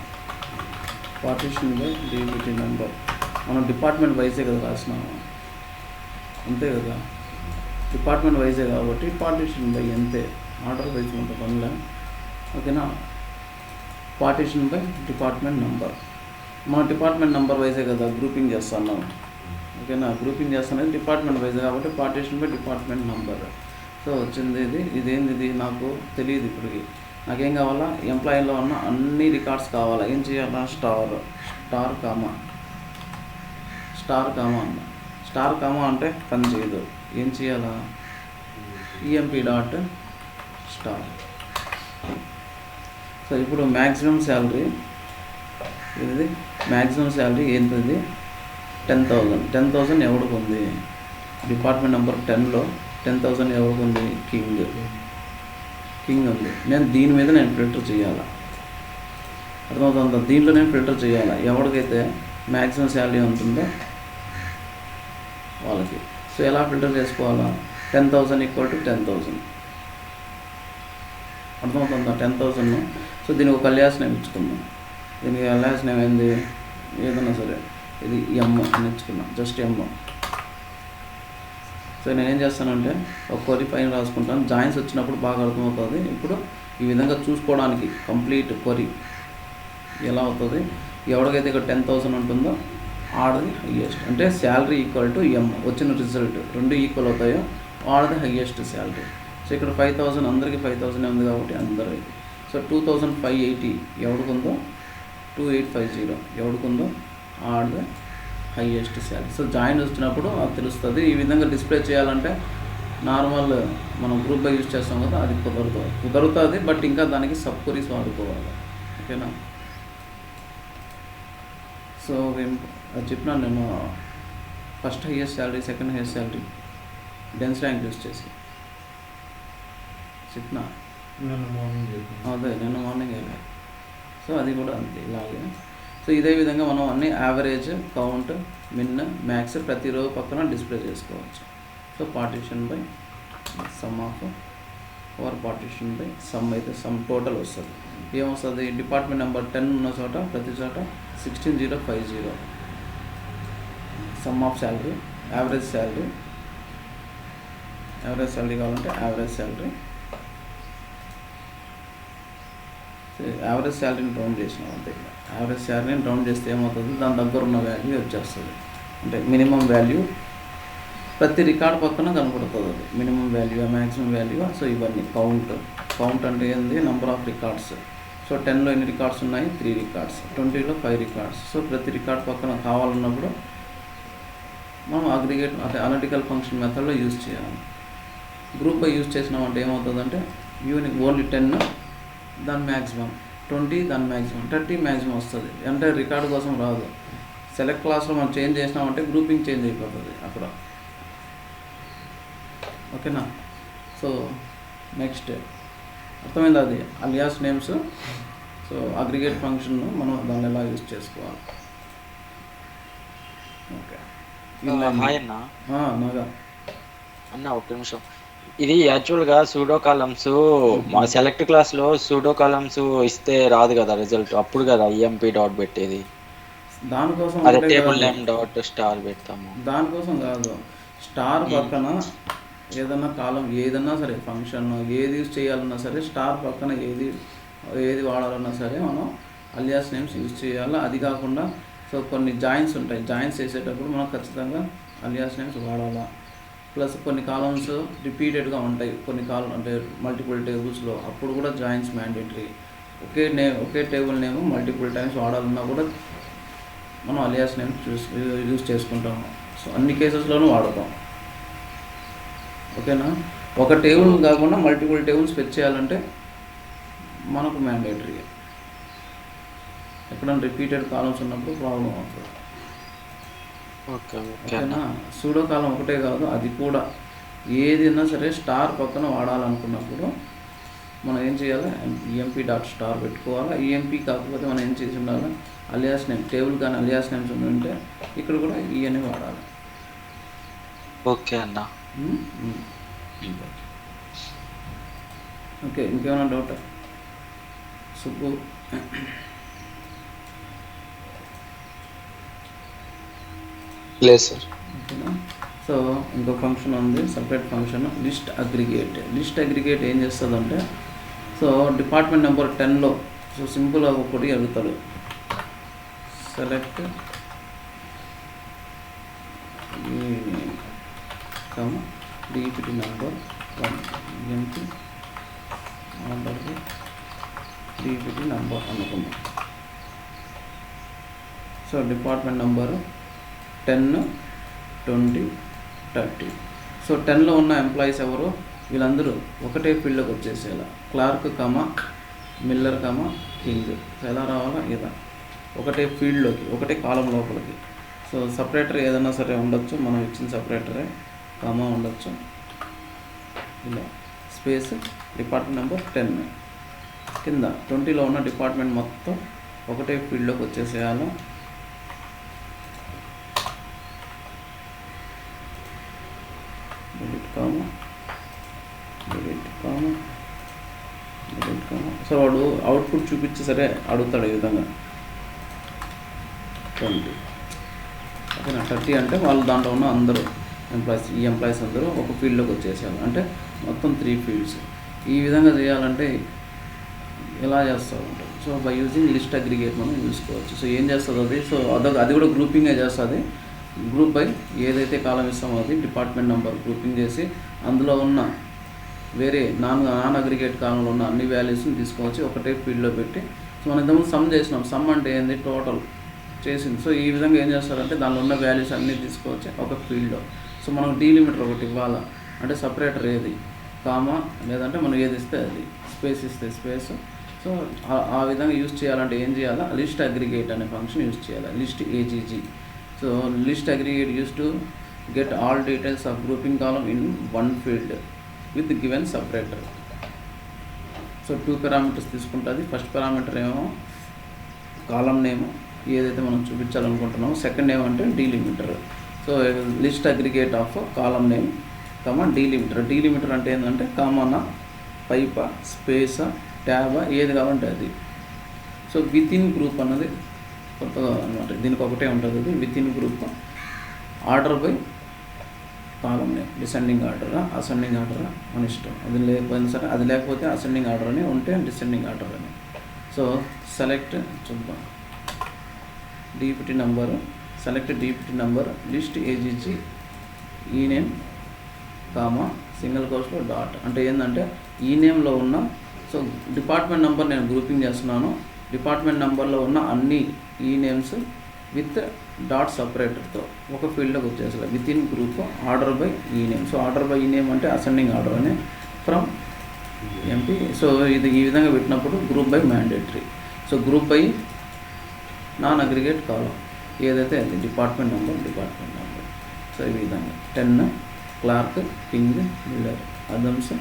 పార్టీషన్ బై డిబిటీ నెంబర్ మనం డిపార్ట్మెంట్ వైజే కదా రాసినాము, అంతే కదా, డిపార్ట్మెంట్ వైజే కాబట్టి పార్టీషన్ బై అంతే. ఆర్డర్ వైజ్ ఉంటుంది పనులే, ఓకేనా. పార్టీషన్ బై డిపార్ట్మెంట్ నెంబర్, మన డిపార్ట్మెంట్ నెంబర్ వైజే కదా గ్రూపింగ్ చేస్తున్నాం, ఓకేనా. గ్రూపింగ్ చేస్తున్నది డిపార్ట్మెంట్ వైజ్ కాబట్టి partition by department number. So వచ్చింది ఇదేంది, ఇది నాకు తెలియదు ఇప్పటికి. నాకేం కావాలా, ఎంప్లాయీలో ఉన్న అన్ని రికార్డ్స్ కావాలా. ఏం చేయాలా, స్టార్ కామా అన్న. స్టార్ కామా అంటే పని చేయదు. ఏం చేయాలా, EMP డాట్ స్టార్. సో ఇప్పుడు మ్యాక్సిమం శాలరీ ఏంటిది, 10,000 ఎవరికి ఉంది, డిపార్ట్మెంట్ నెంబర్ 10లో 10,000 ఎవరికి ఉంది, కింగ్ ఉంది. దీని మీద నేను ఫిల్టర్ చేయాలా, అర్థమవుతుందా? దీంట్లో నేను ఫిల్టర్ చేయాలా, ఎవరికైతే మ్యాక్సిమం శాలరీ ఉంటుందో వాళ్ళకి. సో ఎలా ఫిల్టర్ చేసుకోవాలా, 10,000 = 10,000, అర్థమవుతుందా? 10,000. సో దీనికి ఒక అలియాస్ నేమ్ ఇచ్చుకుందాం. దీనికి అలియాస్ నేమ్ ఏంది, ఏదన్నా సరే, ఇది M అని ఇచ్చుకున్నాం, జస్ట్ M. సో నేనేం చేస్తానంటే ఒక క్వరీ పైన రాసుకుంటాను, జాయిన్స్ వచ్చినప్పుడు బాగా అర్థమవుతుంది. ఇప్పుడు ఈ విధంగా చూసుకోవడానికి కంప్లీట్ క్వరీ ఎలా అవుతుంది, ఎవరికైతే ఇక్కడ 10,000 ఉంటుందో ఆడది హయ్యెస్ట్, అంటే శాలరీ = M, వచ్చిన రిజల్ట్ రెండు ఈక్వల్ అవుతాయో ఆడది హయ్యెస్ట్ శాలరీ. సో ఇక్కడ 5,000 అందరికీ 5,000 ఉంది కాబట్టి అందరూ. సో 2,580 ఎవరికుందో, 2,850 ఎవరికుందో ఆడది హయ్యెస్ట్ శాలరీ. సో జాయిన్ వచ్చినప్పుడు అది తెలుస్తుంది. ఈ విధంగా డిస్ప్లే చేయాలంటే నార్మల్ మనం గ్రూప్గా యూజ్ చేస్తాం కదా, అది కుదరుతుంది. బట్ ఇంకా దానికి సబ్ క్వరీస్ వాడుకోవాలి, ఓకేనా. సో అది చెప్పినాను నేను, first highest salary, second highest salary dense rank use చేసి చెప్పిన నిన్న మార్నింగ్ చెప్పాను. అదే నిన్న మార్నింగ్ వెళ్ళాలి. సో అది కూడా అంతే ఇలాగే. సో ఇదే విధంగా మనం అన్ని యావరేజ్, కౌంట్, మిన్, మ్యాక్స్ ప్రతి రో పక్కన డిస్ప్లే చేసుకోవచ్చు. So partition by some of over partition by some అయితే సమ్ టోటల్ వస్తుంది. ఏమొస్తుంది? డిపార్ట్మెంట్ నెంబర్ 10 ఉన్న చోట ప్రతి చోట 16050 some of salary, average salary కావాలంటే యావరేజ్ శాలరీ, యావరేజ్ శాలరీని రౌండ్ చేసినాం అంతే. యావరేజ్ శాలరీని రౌండ్ చేస్తే ఏమవుతుంది? దాని దగ్గర ఉన్న వాల్యూ వచ్చేస్తుంది. అంటే మినిమం వాల్యూ ప్రతి రికార్డ్ పక్కన కనపడుతుంది. అది minimum value, maximum value. So ఇవన్నీ కౌంట్ అంటే ఏంది? Number of records. సో 10లో ఎన్ని రికార్డ్స్ ఉన్నాయి? 3 రికార్డ్స్. 20లో 5 రికార్డ్స్. సో ప్రతి రికార్డ్ పక్కన కావాలన్నప్పుడు మనం అగ్రిగేట్ అంటే అనలిటికల్ ఫంక్షన్ మెథడ్లో యూజ్ చేయాలి. గ్రూప్ బై యూజ్ చేసినామంటే ఏమవుతుందంటే యూనిక్ ఓన్లీ 10 దాని మ్యాక్సిమం, 20 దాని మ్యాక్సిమం, 30 మ్యాక్సిమం వస్తుంది. అంటే రికార్డు కోసం రాదు. సెలెక్ట్ క్లాస్లో మనం చేంజ్ చేసినామంటే గ్రూపింగ్ చేంజ్ అయిపోతుంది అక్కడ. ఓకేనా? సో నెక్స్ట్ అర్థమైంది అది alias names. So aggregate function మనం దాన్ని ఎలా యూజ్ చేసుకోవాలి. ఓకే హాయ్ అన్న. నాగా అన్న ఒక నిమిషం. ఇది యాక్చువల్గా సూడో కాలమ్స్ మా సెలెక్ట్ క్లాస్లో సూడో కాలమ్స్ ఇస్తే రాదు కదా రిజల్ట్, అప్పుడు కదా ఈఎంపీ డాట్ పెట్టేది. దానికోసం అదే టేబుల్ నేమ్ డాట్ స్టార్ పెడతాము. దానికోసం కాదు, స్టార్ పక్కన ఏదన్నా కాలం ఏదన్నా సరే ఫంక్షన్ ఏది యూజ్ చేయాలన్నా సరే స్టార్ పక్కన ఏది వాడాలన్నా సరే మనం అలియాస్ నేమ్స్ యూజ్ చేయాలి. అది కాకుండా సో కొన్ని జాయిన్స్ ఉంటాయి, జాయిన్స్ చేసేటప్పుడు మనం ఖచ్చితంగా అలియాస్ నేమ్స్ వాడాలా. ప్లస్ కొన్ని కాలమ్స్ రిపీటెడ్గా ఉంటాయి, కొన్ని కాలం అంటే మల్టిపుల్ టేబుల్స్లో, అప్పుడు కూడా జాయిన్స్ మ్యాండేటరీ. ఒకే టేబుల్ నేమ్ మల్టిపుల్ టైమ్స్ వాడాలన్నా కూడా మనం అలియాస్ నేమ్స్ యూజ్ చేసుకుంటాము. సో అన్ని కేసెస్లోనూ వాడతాం. ఓకేనా? ఒక టేబుల్ కాకుండా మల్టిపుల్ టేబుల్స్ ఫెచ్ చేయాలంటే మనకు మ్యాండేటరీ. ఎక్కడైనా రిపీటెడ్ కాలమ్స్ ఉన్నప్పుడు ప్రాబ్లం అవుతుంది. ఓకేనా? సూడో కాలం ఒకటే కాదు, అది కూడా ఏదైనా సరే స్టార్ పక్కన వాడాలనుకున్నప్పుడు మనం ఏం చేయాలి? ఈఎంపీ డాట్ స్టార్ పెట్టుకోవాలి. ఈఎంపీ కాకపోతే మనం ఏం చేసి ఉండాలి? అలియాస్ నేమ్ టేబుల్ కానీ అలియాస్ నేమ్స్ ఉంటే ఇక్కడ కూడా ఈఎన్ఏ వాడాలి. ఓకే అన్న. ఓకే, ఇంకేమైనా డౌట్? సుబ్బు లేదు సార్. ఓకేనా? సో ఇంకో ఫంక్షన్ ఉంది, separate function list aggregate. List aggregate ఏం చేస్తుందంటే సో డిపార్ట్మెంట్ నెంబర్ 10లో సో సింపుల్ ఒకటి అడుగుతాడు. సెలెక్ట్ డిపిటి నెంబర్ 1 ఎంపీ ఆర్డర్కి డిపిటి నెంబర్ అనుకుందాం. So department number 10, 20, 30. సో 10లో ఉన్న ఎంప్లాయీస్ ఎవరు? వీళ్ళందరూ ఒకటే ఫీల్డ్లోకి వచ్చేసేలా. Clark Miller King. సో ఎలా రావాలా? ఇలా ఒకటే ఫీల్డ్లోకి, ఒకటే కాలం లోపలికి. సో సపరేటర్ ఏదైనా సరే ఉండొచ్చు, మనం ఇచ్చిన సపరేటరే ఉండొచ్చు. ఇలా స్పేస్ డిపార్ట్మెంట్ నెంబర్ 10 కింద 20లో ఉన్న డిపార్ట్మెంట్ మొత్తం ఒకటే ఫీల్డ్లోకి వచ్చేసేయాలి. Delete comma. సో వాడు అవుట్పుట్ చూపించి సరే అడుగుతాడు ఈ విధంగా 20. ఓకేనా? 30 అంటే వాళ్ళు దాంట్లో ఉన్న అందరూ ఎంప్లాయీస్, ఈ ఎంప్లాయీస్ అందరూ ఒక ఫీల్డ్లోకి వచ్చేసారు అంటే మొత్తం 3 ఫీల్డ్స్. ఈ విధంగా చేయాలంటే ఎలా చేస్తూ ఉంటారు? So by using list aggregate మనం చూసుకోవచ్చు. సో ఏం చేస్తుంది అది? సో అది కూడా గ్రూపింగే చేస్తుంది. గ్రూప్ బై ఏదైతే కాలం ఇస్తామో అది డిపార్ట్మెంట్ నెంబర్ గ్రూపింగ్ చేసి అందులో ఉన్న వేరే నాన్ అగ్రిగేట్ కాలంలో ఉన్న అన్ని వాల్యూస్ని తీసుకొచ్చి ఒకటే ఫీల్డ్లో పెట్టి సో మనం ఇంతకుముందు సమ్ చేసినాం. సమ్ అంటే ఏంది? టోటల్ చేసింది. సో ఈ విధంగా ఏం చేస్తారంటే దానిలో ఉన్న వాల్యూస్ అన్నీ తీసుకొచ్చి ఒక ఫీల్డ్లో. సో మనం డీలిమిటర్ ఒకటి ఇవ్వాలా అంటే సపరేటర్ ఏది కామా, లేదంటే మనం ఏది ఇస్తే అది, స్పేస్ ఇస్తే స్పేస్. సో ఆ విధంగా యూజ్ చేయాలంటే ఏం చేయాలా? లిస్ట్ అగ్రిగేట్ అనే ఫంక్షన్ యూజ్ చేయాలి. List AGG. So list aggregate use to get all details of grouping column in one field with given separator. So 2 parameters తీసుకుంటుంది. ఫస్ట్ పారామీటర్ ఏమో కాలం నేమ్ ఏదైతే మనం చూపించాలనుకుంటున్నామో, సెకండ్ ఏమంటే delimiter. So list aggregate of column name delimiter. Delimiter అంటే ఏంటంటే కామనా, పైపా, స్పేసా, ట్యాబా, ఏది కావాలంటే అది. సో విత్ ఇన్ గ్రూప్ అన్నది కొత్తగా అనమాట, దీనికి ఒకటే ఉంటుంది. అది within group order by column name, descending ఆర్డరా అసెండింగ్ ఆర్డరా మన ఇష్టం. అది లేకపోయినా సరే, అది లేకపోతే అసెండింగ్ ఆర్డర్ అని, ఉంటే డిసెండింగ్ ఆర్డర్ అని. సో సెలెక్ట్ చూద్దాం, DPT number, select DPT number, list AGG ename single కోర్స్లో డాట్. అంటే ఏంటంటే ఈ నేమ్లో ఉన్న, సో డిపార్ట్మెంట్ నెంబర్ నేను గ్రూపింగ్ చేస్తున్నాను. డిపార్ట్మెంట్ నెంబర్లో ఉన్న అన్ని ఈ నేమ్స్ విత్ డాట్ సపరేటర్తో ఒక ఫీల్డ్లోకి వచ్చేసరి within group order by ename. So order by ename అంటే అసెండింగ్ ఆర్డర్ అని ఫ్రమ్ ఎంపీ. సో ఇది ఈ విధంగా పెట్టినప్పుడు group by mandatory. So group by non aggregate column ఏదైతే అది డిపార్ట్మెంట్ నెంబర్. సో ఈ విధంగా 10 క్లార్క్, కింగ్, మిల్లర్, అదమ్స్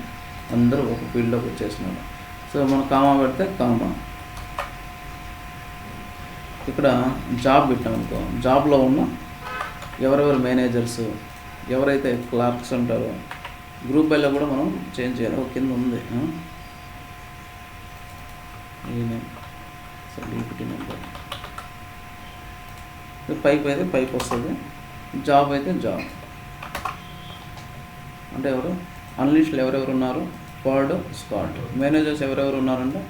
అందరూ ఒక ఫీల్డ్లోకి వచ్చేసినారు. సో మనం కామా పెడితే కామా. ఇక్కడ జాబ్ పెట్టామనుకో, జాబ్లో ఉన్న ఎవరెవరు మేనేజర్స్, ఎవరైతే క్లార్క్స్ ఉంటారో గ్రూప్ బైలో కూడా మనం చేంజ్ చేయాలి. ఒక కింద ఉంది సో డిపిటి నెంబర్. పైప్ అయితే పైప్ వస్తుంది, జాబ్ అయితే జాబ్. అంటే ఎవరు అన్లిస్ట్లో ఎవరెవరు ఉన్నారు, ఫర్డ్, స్కాట్. మేనేజర్స్ ఎవరెవరు ఉన్నారంటే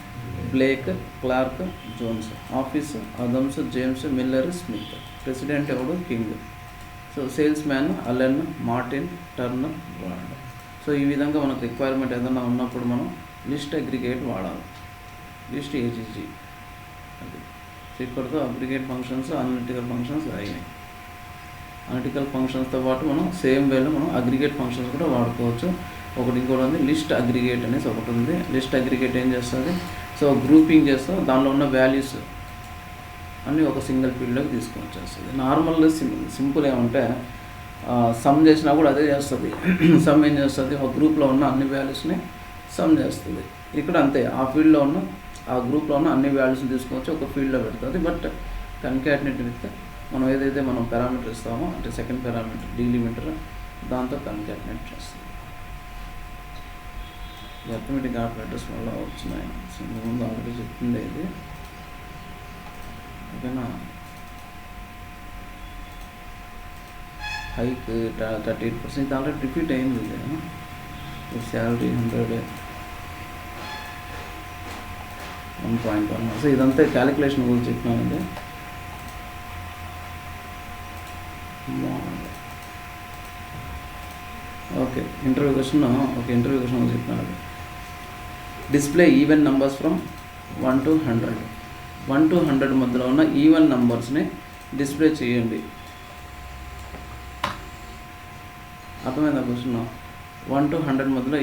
Blake, Clark, Jones. Office Adams, James, Miller, Smith. President ఎవడు, King. So salesman Allen, Martin, Turner, Brand. So ఈ విధంగా మనకు రిక్వైర్మెంట్ ఏదైనా ఉన్నప్పుడు మనం లిస్ట్ అగ్రిగేట్ వాడాలి, లిస్ట్ ఏజీజీ అది. సో ఇక్కడితో అగ్రిగేట్ ఫంక్షన్స్, అనలిటికల్ ఫంక్షన్స్ అయినాయి. అనలిటికల్ ఫంక్షన్స్తో పాటు మనం సేమ్ వేలో మనం అగ్రిగేట్ ఫంక్షన్స్ కూడా వాడుకోవచ్చు. ఒకటి ఇంకోటి ఉంది లిస్ట్ అగ్రిగేట్ అనేసి ఒకటి ఉంది. లిస్ట్ అగ్రిగేట్ ఏం చేస్తుంది, సో గ్రూపింగ్ చేస్తాం, దానిలో ఉన్న వాల్యూస్ అన్నీ ఒక సింగిల్ ఫీల్డ్లోకి తీసుకొని వచ్చేస్తుంది. నార్మల్ సింపుల్ ఏమంటే సమ్ చేసినా కూడా అదే చేస్తుంది. సమ్ ఏం చేస్తుంది, ఒక గ్రూప్లో ఉన్న అన్ని వాల్యూస్ని సమ్ చేస్తుంది. ఇక్కడ అంతే, ఆ ఫీల్డ్లో ఉన్న ఆ గ్రూప్లో ఉన్న అన్ని వాల్యూస్ని తీసుకొచ్చి ఒక ఫీల్డ్లో పెడుతుంది. బట్ కన్కాటినేట్ విత్ మనం ఏదైతే మనం పారామీటర్ ఇస్తామో, అంటే సెకండ్ పారామీటర్ డీలిమిటర్, దాంతో కన్కాటినేట్ చేస్తుంది. అథమెటిక్ ఆపరేటర్స్ వల్ల వచ్చినాయి. సో ముందు ఆల్రెడీ చెప్తుండే ఇది, ఓకేనా. హైక్ 38% ఆల్రెడీ రిపీట్ అయింది. శాలరీ 100, 1.1. సో ఇదంతా క్యాలిక్యులేషన్ గురించి చెప్పినానండి. ఓకే, ఇంటర్వ్యూ క్వశ్చన్ చెప్పినాను. Display even numbers from 1 to 100. 1 to 100 మధ్యలో ఉన్న ఈవెన్ నంబర్స్ని డిస్ప్లే చేయండి. అర్థమైందా క్వశ్చన్? 1 to 100 మధ్యలో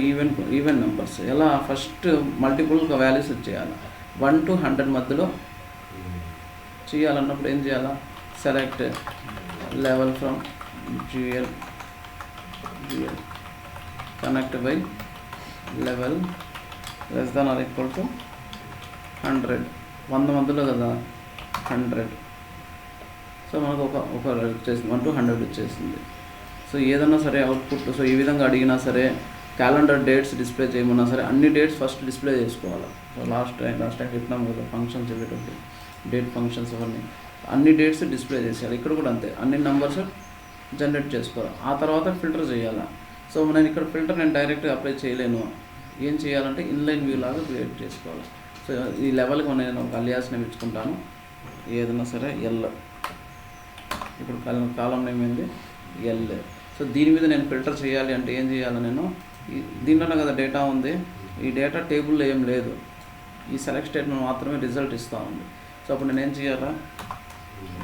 ఈవెన్ నెంబర్స్ ఎలా, ఫస్ట్ మల్టిపుల్ వాల్యూస్ చేయాలి. 1 to 100 మధ్యలో చేయాలన్నప్పుడు ఏం చేయాలా, select level from GL connect by level less than or equal to 100. 100 మధ్యలో కదా 100. సో మనకు ఒక వచ్చేసింది, 1 to 100 వచ్చేసింది. సో ఏదన్నా సరే అవుట్పుట్, సో ఈ విధంగా అడిగినా సరే, క్యాలెండర్ డేట్స్ డిస్ప్లే చేయమన్నా సరే, అన్ని డేట్స్ ఫస్ట్ డిస్ప్లే చేసుకోవాలి. సో లాస్ట్ టైం చెప్పినాం కదా, ఫంక్షన్స్ వెళ్ళేటప్పుడు డేట్ ఫంక్షన్స్ అవన్నీ అన్ని డేట్స్ డిస్ప్లే చేసేయాలి. ఇక్కడ కూడా అంతే, అన్ని నెంబర్స్ జనరేట్ చేసుకోవాలి. ఆ తర్వాత ఫిల్టర్ చేయాలి. సో నేను ఇక్కడ ఫిల్టర్ నేను డైరెక్ట్గా అప్లై చేయలేను. ఏం చేయాలంటే ఇన్లైన్ వ్యూ లాగా క్రియేట్ చేసుకోవాలి. సో ఈ లెవెల్కి నేను ఒక అలియాస్ని ఇచ్చుకుంటాను, ఏదైనా సరే ఎల్. ఇప్పుడు కాలం నేమ్ ఏంది, ఎల్. సో దీని మీద నేను ఫిల్టర్ చేయాలి అంటే ఏం చేయాలి, నేను దీంట్లోనే కదా డేటా ఉంది, ఈ డేటా టేబుల్లో ఏం లేదు, ఈ సెలెక్ట్ స్టేట్మెంట్ మాత్రమే రిజల్ట్ ఇస్తూ ఉంది. సో అప్పుడు నేను ఏం చేయాలా,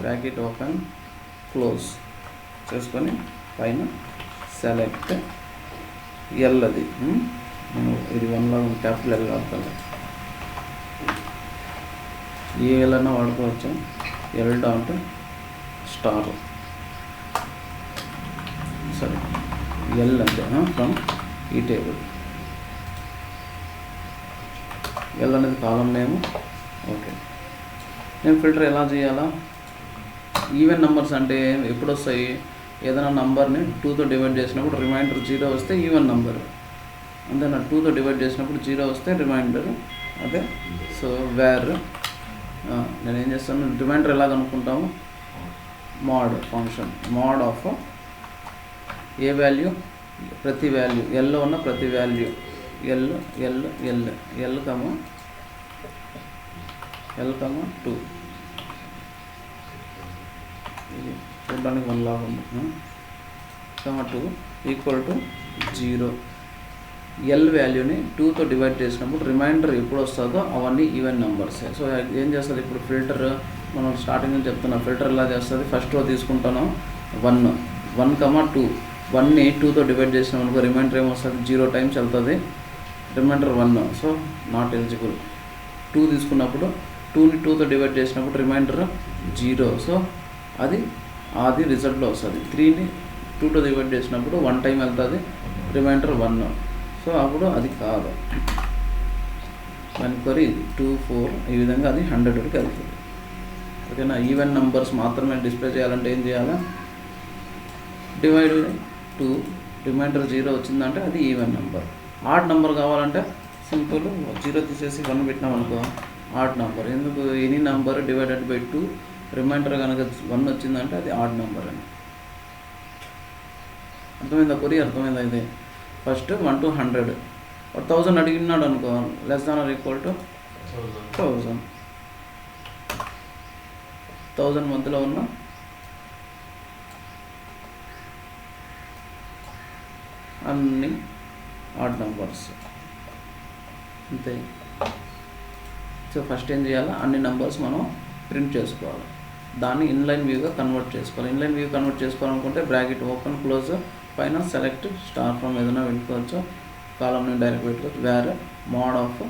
బ్రాకెట్ ఓపెన్ క్లోజ్ చేసుకొని పైన సెలెక్ట్ ఎల్. అది నేను ఇది 1 క్యాపిటల్ ఎల్ వాడతాను. ఏ ఎల్ అన్నా వాడుకోవచ్చు. L dot star sorry L అంటే ఫ్రమ్ ఈ టేబుల్. ఎల్ అనేది కాలం నేమ్. ఓకే, నేను ఫిల్టర్ ఎలా చేయాలా? ఈవెన్ నెంబర్స్ అంటే ఎప్పుడు వస్తాయి? ఏదైనా నంబర్ని 2తో డివైడ్ చేసినప్పుడు రిమైండర్ 0 వస్తే ఈవెన్ నెంబర్, అంతేనా? 2తో డివైడ్ చేసినప్పుడు 0 వస్తే రిమైండర్. అదే సో వేర్ నేను ఏం చేస్తాను, రిమైండర్ ఎలా కనుక్కుంటాము? Mode function, mode of A value, ప్రతి వాల్యూ, ఎల్లో ఉన్న ప్రతి value, L L L L comma 2, ఇది చూడడానికి 1 లాగా ఉంది, కమ 2 ఈక్వల్ టు 0. ఎల్ వాల్యూని 2తో డివైడ్ చేసినప్పుడు రిమైండర్ ఎప్పుడు వస్తుందో అవన్నీ ఈవెన్ నెంబర్స్. సో ఏం చేస్తుంది ఇప్పుడు ఫిల్టర్? మనం స్టార్టింగ్ నుంచి చెప్తున్నా, ఫిల్టర్ ఎలా చేస్తుంది? ఫస్ట్ రో తీసుకుంటాను 1, 1, 2. 1ని 2తో డివైడ్ చేసినాం అనుకో రిమైండర్ ఏమొస్తుంది? 0 టైమ్స్ వెళ్తుంది, రిమైండర్ 1, సో నాట్ ఎలిజిబుల్. 2 తీసుకున్నప్పుడు 2ని 2తో డివైడ్ చేసినప్పుడు రిమైండర్ 0, సో అది రిజల్ట్లో వస్తుంది. 3ని 2తో డివైడ్ చేసినప్పుడు 1 టైం వెళ్తుంది, రిమైండర్ 1, సో అప్పుడు అది కాదు. అనుకోరి 2, 4 ఈ విధంగా అది 100కి వెళ్తుంది. ఓకేనా? ఈవెన్ నెంబర్స్ మాత్రమే డిస్ప్లే చేయాలంటే ఏం చేయాలి? డివైడ్ 2, రిమైండర్ 0 వచ్చిందంటే అది ఈవెన్ నెంబర్. ఆడ్ నెంబర్ కావాలంటే సింపుల్ 0 తీసేసి 1 పెట్టినాం అనుకో ఆడ్ నెంబర్. ఎందుకు? Any number divided by 2, remainder కనుక 1 వచ్చిందంటే అది ఆడ్ నెంబర్ అని. అర్థమైందా కొరి? అర్థమైందా? ఇది ఫస్ట్ 1 to 100, 1000 అడిగినాడు అనుకో, less than or equal to 1000. 1000 మధ్యలో ఉన్న అన్ని ఆడ్ నెంబర్స్ అంతే. సో ఫస్ట్ ఏం చేయాలి? అన్ని నెంబర్స్ మనం ప్రింట్ చేసుకోవాలి, దాన్ని ఇన్లైన్ వ్యూగా కన్వర్ట్ చేసుకోవాలి. ఇన్లైన్ వ్యూ కన్వర్ట్ చేసుకోవాలనుకుంటే బ్రాకెట్ ఓపెన్ క్లోజ్, పైన సెలెక్ట్ స్టార్ ఫ్రమ్ ఏదైనా వెళ్ళుకోవచ్చు, కాలంని డైరెక్ట్ పెట్టుకోవచ్చు. వేరే మోడ్ ఆఫ్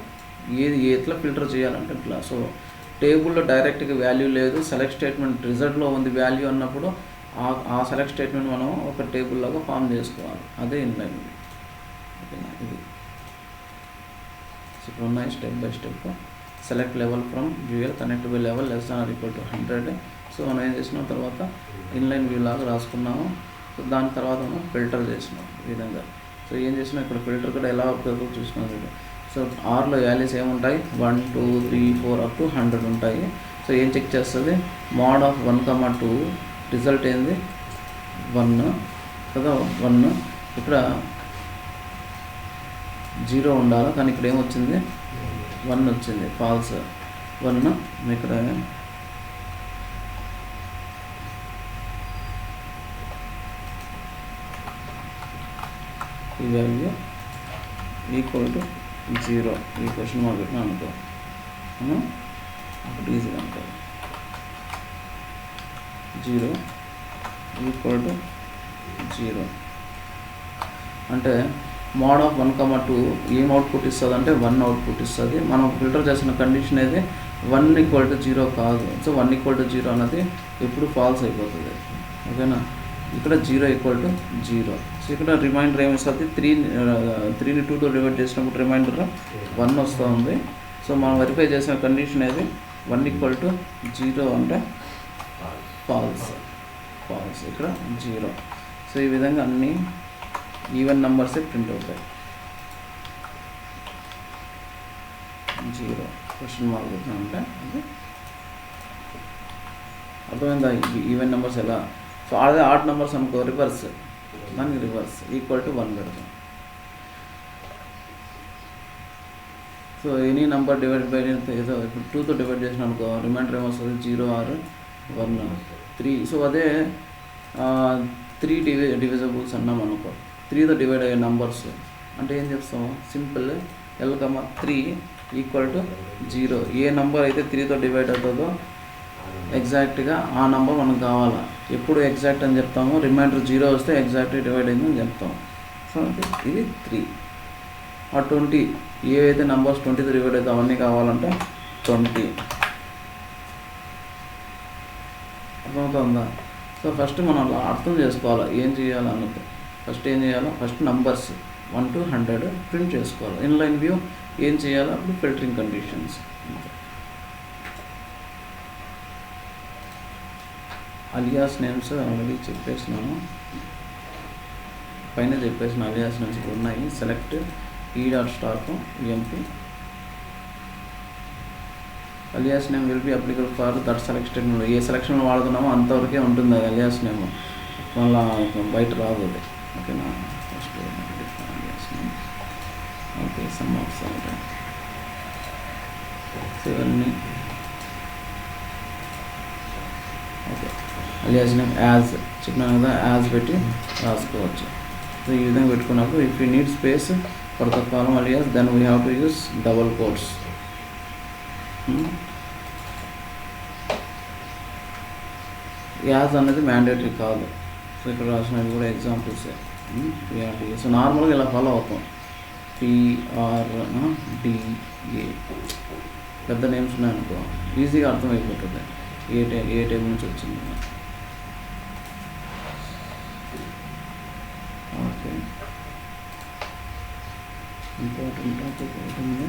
ఏది ఎట్లా ఫిల్టర్ చేయాలంటే ఇట్లా. సో టేబుల్లో డైరెక్ట్గా వాల్యూ లేదు, సెలెక్ట్ స్టేట్మెంట్ రిజల్ట్లో ఉంది వాల్యూ అన్నప్పుడు ఆ సెలెక్ట్ స్టేట్మెంట్ మనం ఒక టేబుల్ లాగా ఫామ్ చేసుకోవాలి, అదే ఇన్లైన్ వ్యూ. ఓకేనా? ఇది ఇప్పుడు ఉన్నాయి step by step. Select level from dual, connect by level less than or equal to 100. So మనం ఏం చేసిన తర్వాత ఇన్లైన్ వ్యూ లాగా రాసుకున్నాము. సో దాని తర్వాత మనం ఫిల్టర్ చేసినాం ఈ విధంగా. సో ఏం చేసినా ఇక్కడ ఫిల్టర్ కూడా ఎలా ఉపయోగం చూసుకున్నాం. సో ఆర్లో వాల్యూస్ ఏముంటాయి? 1, 2, 3, 4 అప్ టు 100 ఉంటాయి. సో ఏం చెక్ చేస్తుంది? మోడ్ ఆఫ్ 1, 2 రిజల్ట్ ఏంది? 1 కదా, 1. ఇక్కడ 0 ఉండాలి, కానీ ఇక్కడ ఏమొచ్చింది? 1 వచ్చింది, ఫాల్స్ 1. ఇక్కడ ఈ వాల్యూ ఈక్వల్ టు 0, ఈ క్వశ్చన్ మార్క్ పెట్టినా అనుకో, అప్పుడు ఈజీగా అనుకో 0 ఈక్వల్ టు 0 అంటే మోడ్ ఆఫ్ 1, 2 ఏం అవుట్పుట్ ఇస్తుంది అంటే 1 అవుట్పుట్ ఇస్తుంది. మనం ఫిల్టర్ చేసిన కండిషన్ అయితే 1 ఈక్వల్ టు 0 కాదు. సో 1 ఈక్వల్ టు 0 అన్నది ఎప్పుడు ఫాల్స్ అయిపోతుంది. ఓకేనా? ఇక్కడ 0 ఈక్వల్ టు 0. సో ఇక్కడ రిమైండర్ ఏమిస్తుంది? 3ని 2తో డివైడ్ చేసినప్పుడు రిమైండర్ 1 వస్తుంది. సో మనం వెరిఫై చేసిన కండిషన్ ఏది? 1 ఈక్వల్ టు 0 అంటే ఫాల్స్. ఇక్కడ 0. సో ఈ విధంగా అన్ని ఈవెన్ నెంబర్సే ప్రింట్ అవుతాయి. 0 క్వశ్చన్ మార్క్ అంటే అది అర్థమైందా? ఈవెన్ నెంబర్స్ ఎలా? సో అదే ఆడ్ నెంబర్స్ అనుకో రివర్స్, దానికి రివర్స్ ఈక్వల్ టు 1 పెడతాం. So any number divide by ఏదో ఇప్పుడు 2తో డివైడ్ చేసిన అనుకో రిమైండర్ ఏమొస్తుంది? 0 or 1, 3. సో అదే 3 డివిజబుల్స్ అన్నాం అనుకో, 3తో డివైడ్ అయ్యే నెంబర్స్ అంటే ఏం చెప్తాం? Simple L, 3 equal to 0. A number అయితే 3తో డివైడ్ అవుతుందో ఎగ్జాక్ట్గా ఆ నెంబర్ మనకు కావాలా. ఎప్పుడు ఎగ్జాక్ట్ అని చెప్తాము? రిమైండర్ 0 వస్తే ఎగ్జాక్ట్గా డివైడ్ అయిందని చెప్తాం. సో ఇది 3. ఆ 20 ఏవైతే నెంబర్స్ 20తో డివైడ్ అవుతాయి అవన్నీ కావాలంటే 20. అర్థమవుతుందా? సో ఫస్ట్ మనం అలా అర్థం చేసుకోవాలి ఏం చేయాలన్నది. ఫస్ట్ ఏం చేయాలో ఫస్ట్ నంబర్స్ 1 to 100 ప్రింట్ చేసుకోవాలి. ఇన్లైన్ వ్యూ ఏం చేయాలో అప్పుడు filtering conditions. Alias names already చెప్పేసినాను, పైన చెప్పేసిన అలియాస్ నేమ్స్ ఇప్పుడు ఉన్నాయి. Select e.stock EMP alias name will be applicable for that selection. ఏ సెలక్షన్లో వాడుతున్నామో అంతవరకే ఉంటుంది అది అలియాస్ నేమ్, మళ్ళీ బయట రాదు అది. ఓకేనా, first alias name. Okay, some of ఇవన్నీ ఓకే. అలియాస్ నేమ్ యాజ్ చెప్పినాను కదా, యాజ్ పెట్టి రాసుకోవచ్చు. సో ఈ విధంగా పెట్టుకున్నప్పుడు if you need space for the column alias then we have to use double quotes. As అనేది మ్యాండేటరీ కాదు. సో ఇక్కడ రాసినవి కూడా ఎగ్జాంపుల్సే. సో నార్మల్గా ఇలా ఫాలో అవుతాం. PRDA పెద్ద నేమ్స్ ఉన్నాయనుకో ఈజీగా అర్థమైపోతుంది ఏ టైం నుంచి వచ్చింది. ఓకే, ఇంపార్టెంట్ టాపిక్ అవుతుంది.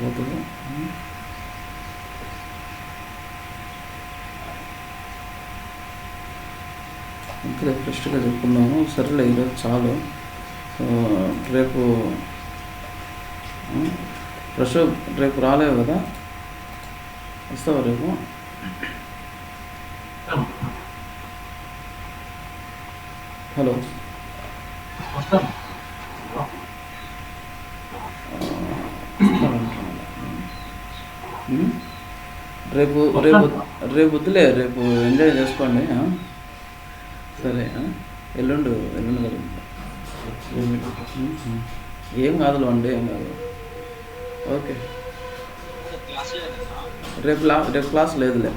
అవుతుంది ఇంకా రిఫ్రెష్గా చెప్పుకున్నాము. సరేలే ఈరోజు చాలు. సో రేపు ఫ్రెష్ రేపు రాలేవు కదా, వస్తావా రేపు? హలో, రేపు రేపు రేపు వద్దులే, రేపు ఎంజాయ్ చేసుకోండి. సరే, ఎల్లుండి కలుగుతాం. ఏం కాదులే, వన్ డే ఏం కాదు. ఓకే, రేపు క్లాస్ లేదులే.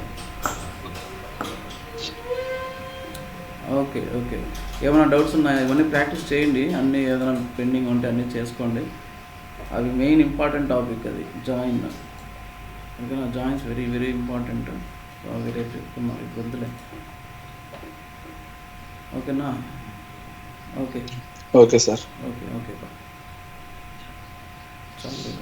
ఓకే ఓకే, ఏమైనా డౌట్స్ ఉన్నాయా? ఇవన్నీ ప్రాక్టీస్ చేయండి, అన్నీ ఏదైనా పెండింగ్ ఉంటే అన్నీ చేసుకోండి. అవి మెయిన్ ఇంపార్టెంట్ టాపిక్, అది జాయిన్. ఓకేనా, జాయిన్స్ వెరీ వెరీ ఇంపార్టెంట్. అవి రేపు చెప్పుకున్నాం, ఇప్పుడు వద్దులే. ఓకేనా? Okay okay sir. Okay okay, చాలు.